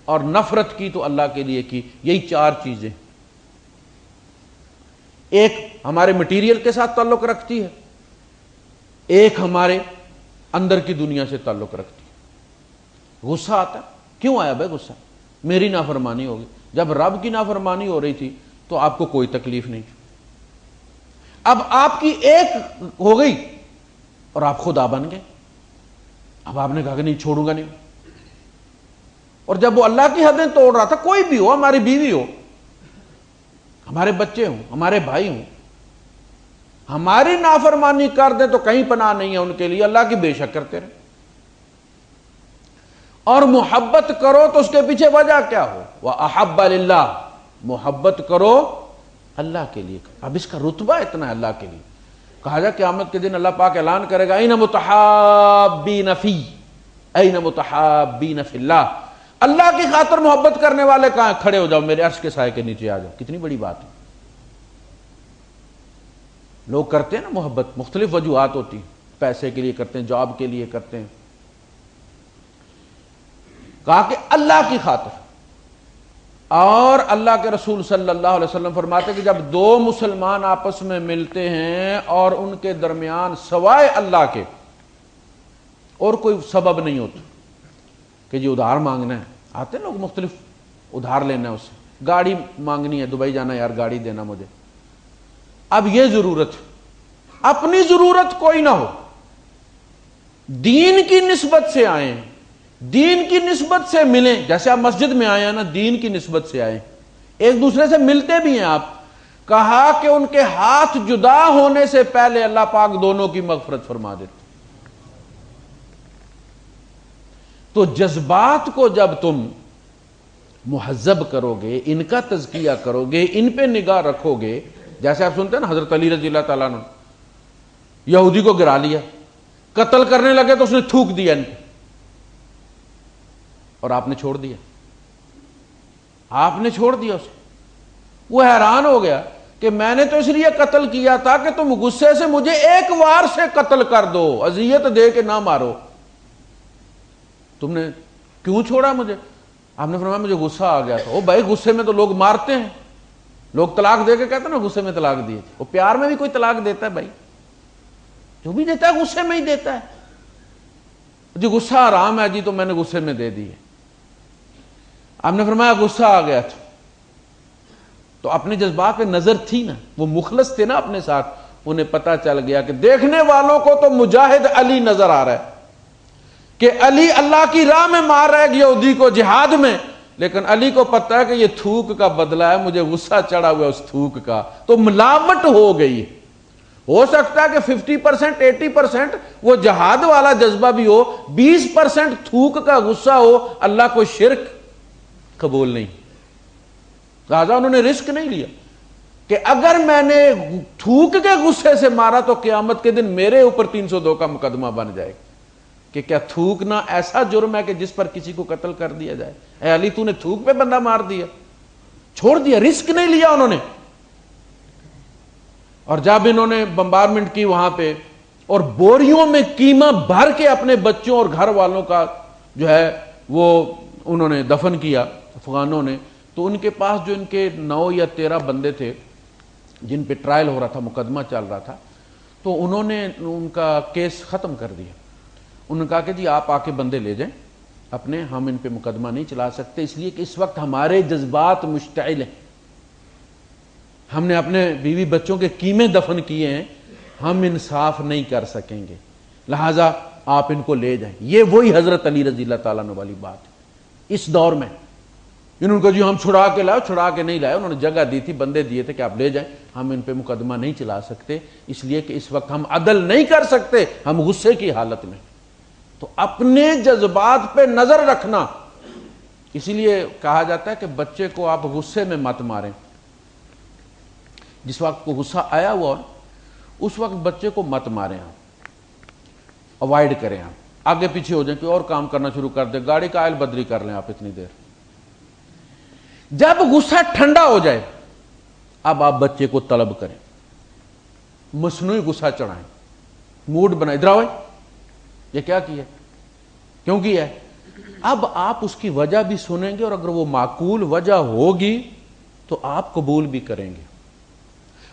اور نفرت کی تو اللہ کے لیے کی. یہی چار چیزیں, ایک ہمارے مٹیریل کے ساتھ تعلق رکھتی ہے, ایک ہمارے اندر کی دنیا سے تعلق رکھتی ہے. غصہ آتا ہے, کیوں آیا بھائی غصہ؟ میری نافرمانی ہوگی. جب رب کی نافرمانی ہو رہی تھی تو آپ کو کوئی تکلیف نہیں تھی. اب آپ کی ایک ہو گئی اور آپ خدا بن گئے. اب آپ نے کہا کہ نہیں چھوڑوں گا نہیں. اور جب وہ اللہ کی حدیں توڑ رہا تھا, کوئی بھی ہو, ہماری بیوی ہو, ہمارے بچے ہوں, ہمارے بھائی ہوں, ہماری نافرمانی کر دیں تو کہیں پناہ نہیں ہے ان کے لیے, اللہ کی بے شک کرتے رہے. اور محبت کرو تو اس کے پیچھے وجہ کیا ہو, وَأَحَبَّ لِلَّهِ, محبت کرو اللہ کے لیے. اب اس کا رتبہ اتنا ہے اللہ کے لیے. کہا جا قیامت کے دن اللہ پاک اعلان کرے گا اَيْنَ مُتَحَابِّينَ فِي اَيْنَ مُتَحَابِّينَ فِي اللَّهِ, اللہ کی خاطر محبت کرنے والے کہاں؟ کھڑے ہو جاؤ میرے عرش کے سائے کے نیچے آ جاؤ. کتنی بڑی بات ہے. لوگ کرتے ہیں نا محبت, مختلف وجوہات ہوتی ہیں, پیسے کے لیے کرتے ہیں, جاب کے لیے کرتے ہیں. کہا کہ اللہ کی خاطر. اور اللہ کے رسول صلی اللہ علیہ وسلم فرماتے کہ جب دو مسلمان آپس میں ملتے ہیں اور ان کے درمیان سوائے اللہ کے اور کوئی سبب نہیں ہوتا کہ جی ادھار مانگنا ہے, آتے ہیں لوگ مختلف, ادھار لینا ہے اس سے, گاڑی مانگنی ہے, دبئی جانا ہے یار گاڑی دینا مجھے. اب یہ ضرورت, اپنی ضرورت کوئی نہ ہو, دین کی نسبت سے آئیں, دین کی نسبت سے ملیں. جیسے آپ مسجد میں آئے ہیں نا, دین کی نسبت سے آئیں, ایک دوسرے سے ملتے بھی ہیں آپ. کہا کہ ان کے ہاتھ جدا ہونے سے پہلے اللہ پاک دونوں کی مغفرت فرما دیتے. تو جذبات کو جب تم مہذب کرو گے, ان کا تزکیہ کرو گے, ان پہ نگاہ رکھو گے. جیسے آپ سنتے ہیں نا حضرت علی رضی اللہ تعالیٰ عنہ یہودی کو گرا لیا, قتل کرنے لگے تو اس نے تھوک دیا ان پہ, اور آپ نے چھوڑ دیا, آپ نے چھوڑ دیا اسے. وہ حیران ہو گیا کہ میں نے تو اس لیے قتل کیا تھا کہ تم غصے سے مجھے ایک وار سے قتل کر دو, اذیت دے کے نہ مارو, تم نے کیوں چھوڑا مجھے؟ آپ نے فرمایا مجھے غصہ آ گیا تھا. او بھائی غصے میں تو لوگ مارتے ہیں, لوگ طلاق دے کے کہتے ہیں نا غصے میں طلاق دیے تھے. وہ پیار میں بھی کوئی طلاق دیتا ہے بھائی؟ جو بھی دیتا ہے غصے میں ہی دیتا ہے. جی غصہ حرام ہے جی, تو میں نے غصے میں دے دی ہے. آپ نے فرمایا غصہ آ گیا تھا, تو اپنے جذبات پہ نظر تھی نا, وہ مخلص تھے نا اپنے ساتھ, انہیں پتا چل گیا کہ دیکھنے والوں کو تو مجاہد علی نظر آ رہا ہے کہ علی اللہ کی راہ میں مار رہا ہے یہودی کو جہاد میں, لیکن علی کو پتا ہے کہ یہ تھوک کا بدلہ ہے, مجھے غصہ چڑھا ہوا ہے اس تھوک کا. تو ملاوٹ ہو گئی. ہو سکتا ہے کہ 50% 80% وہ جہاد والا جذبہ بھی ہو, 20% تھوک کا غصہ ہو, اللہ کو شرک قبول نہیں. لہذا انہوں نے رسک نہیں لیا کہ اگر میں نے تھوک کے غصے سے مارا تو قیامت کے دن میرے اوپر 302 کا مقدمہ بن جائے کہ کیا تھوکنا ایسا جرم ہے کہ جس پر کسی کو قتل کر دیا جائے؟ اے علی تو نے تھوک پہ بندہ مار دیا, چھوڑ دیا, رسک نہیں لیا انہوں نے. اور جب انہوں نے بمبارمنٹ کی وہاں پہ اور بوریوں میں قیمہ بھر کے اپنے بچوں اور گھر والوں کا جو ہے وہ انہوں نے دفن کیا افغانوں نے, تو ان کے پاس جو ان کے 9 یا 13 بندے تھے جن پہ ٹرائل ہو رہا تھا, مقدمہ چل رہا تھا, تو انہوں نے ان کا کیس ختم کر دیا. انہوں نے کہا کہ جی آپ آ کے بندے لے جائیں اپنے, ہم ان پہ مقدمہ نہیں چلا سکتے اس لیے کہ اس وقت ہمارے جذبات مشتعل ہیں. ہم نے اپنے بیوی بچوں کے قیمے دفن کیے ہیں، ہم انصاف نہیں کر سکیں گے، لہذا آپ ان کو لے جائیں۔ یہ وہی حضرت علی رضی اللہ تعالیٰ عنہ والی بات ہے اس دور میں۔ انہوں نے کہا جی ہم چھڑا کے لائے، چھڑا کے نہیں لائے، انہوں نے جگہ دی تھی، بندے دیے تھے کہ آپ لے جائیں، ہم ان پہ مقدمہ نہیں چلا سکتے اس لیے کہ اس وقت ہم عدل نہیں کر سکتے، ہم غصے کی حالت میں۔ تو اپنے جذبات پہ نظر رکھنا، اسی لیے کہا جاتا ہے کہ بچے کو آپ غصے میں مت ماریں۔ جس وقت کو غصہ آیا ہوا اس وقت بچے کو مت ماریں، آپ اوائڈ کریں، آپ آگے پیچھے ہو جائیں کہ اور کام کرنا شروع کر دیں، گاڑی کا آئل بدلی کر لیں آپ اتنی دیر۔ جب غصہ ٹھنڈا ہو جائے اب آپ بچے کو طلب کریں، مصنوعی غصہ چڑھائیں، موڈ بنائیں، ادھر آؤ، یہ کیا کیا، کیوں کیا ہے؟ اب آپ اس کی وجہ بھی سنیں گے اور اگر وہ معقول وجہ ہوگی تو آپ قبول بھی کریں گے۔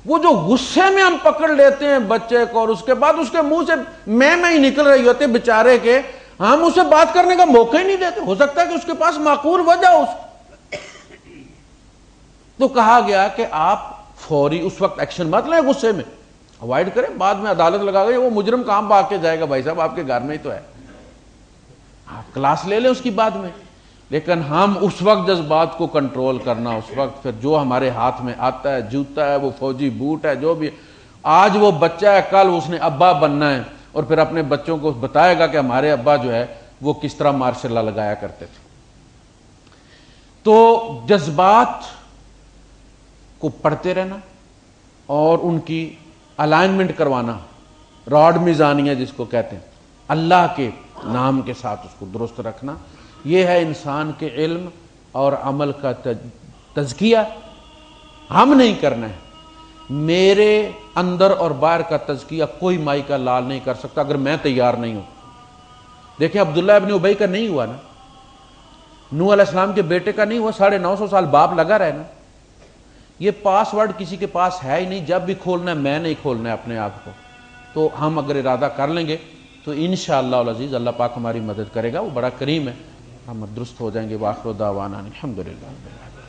وہ جو غصے میں ہم پکڑ لیتے ہیں بچے کو اور اس کے بعد اس کے منہ سے میں ہی نکل رہی ہوتے بیچارے کے، ہم اسے بات کرنے کا موقع ہی نہیں دیتے۔ ہو سکتا ہے کہ اس کے پاس معقول وجہ ہو، تو کہا گیا کہ آپ فوری اس وقت ایکشن مت لیں، غصے میں اوائڈ کریں، بعد میں عدالت لگا گئی، وہ مجرم کہاں بھاگ کے جائے گا، بھائی صاحب آپ کے گھر میں ہی تو ہے، آپ کلاس لے لیں اس کی بعد میں۔ لیکن ہم اس وقت جذبات کو کنٹرول کرنا، اس وقت پھر جو ہمارے ہاتھ میں آتا ہے، جوتا ہے، وہ فوجی بوٹ ہے، جو بھی، آج وہ بچہ ہے کل اس نے ابا بننا ہے اور پھر اپنے بچوں کو بتائے گا کہ ہمارے ابا جو ہے وہ کس طرح ماشاء اللہ لگایا کرتے تھے۔ تو جذبات کو پڑھتے رہنا اور ان کی الائنمنٹ کروانا، راڈ میزانیہ جس کو کہتے ہیں، اللہ کے نام کے ساتھ اس کو درست رکھنا، یہ ہے انسان کے علم اور عمل کا تزکیہ۔ ہم نہیں کرنا ہے، میرے اندر اور باہر کا تزکیہ کوئی مائی کا لال نہیں کر سکتا اگر میں تیار نہیں ہوں۔ دیکھیں عبداللہ ابن ابی کا نہیں ہوا نا، نوح علیہ السلام کے بیٹے کا نہیں ہوا، 950 سال باپ لگا رہے نا۔ یہ پاس ورڈ کسی کے پاس ہے ہی نہیں، جب بھی کھولنا ہے میں نہیں کھولنا ہے اپنے آپ کو۔ تو ہم اگر ارادہ کر لیں گے تو انشاءاللہ العزیز اللہ پاک ہماری مدد کرے گا، وہ بڑا کریم ہے، ہم درست ہو جائیں گے۔ وآخر دعوانا الحمدللہ۔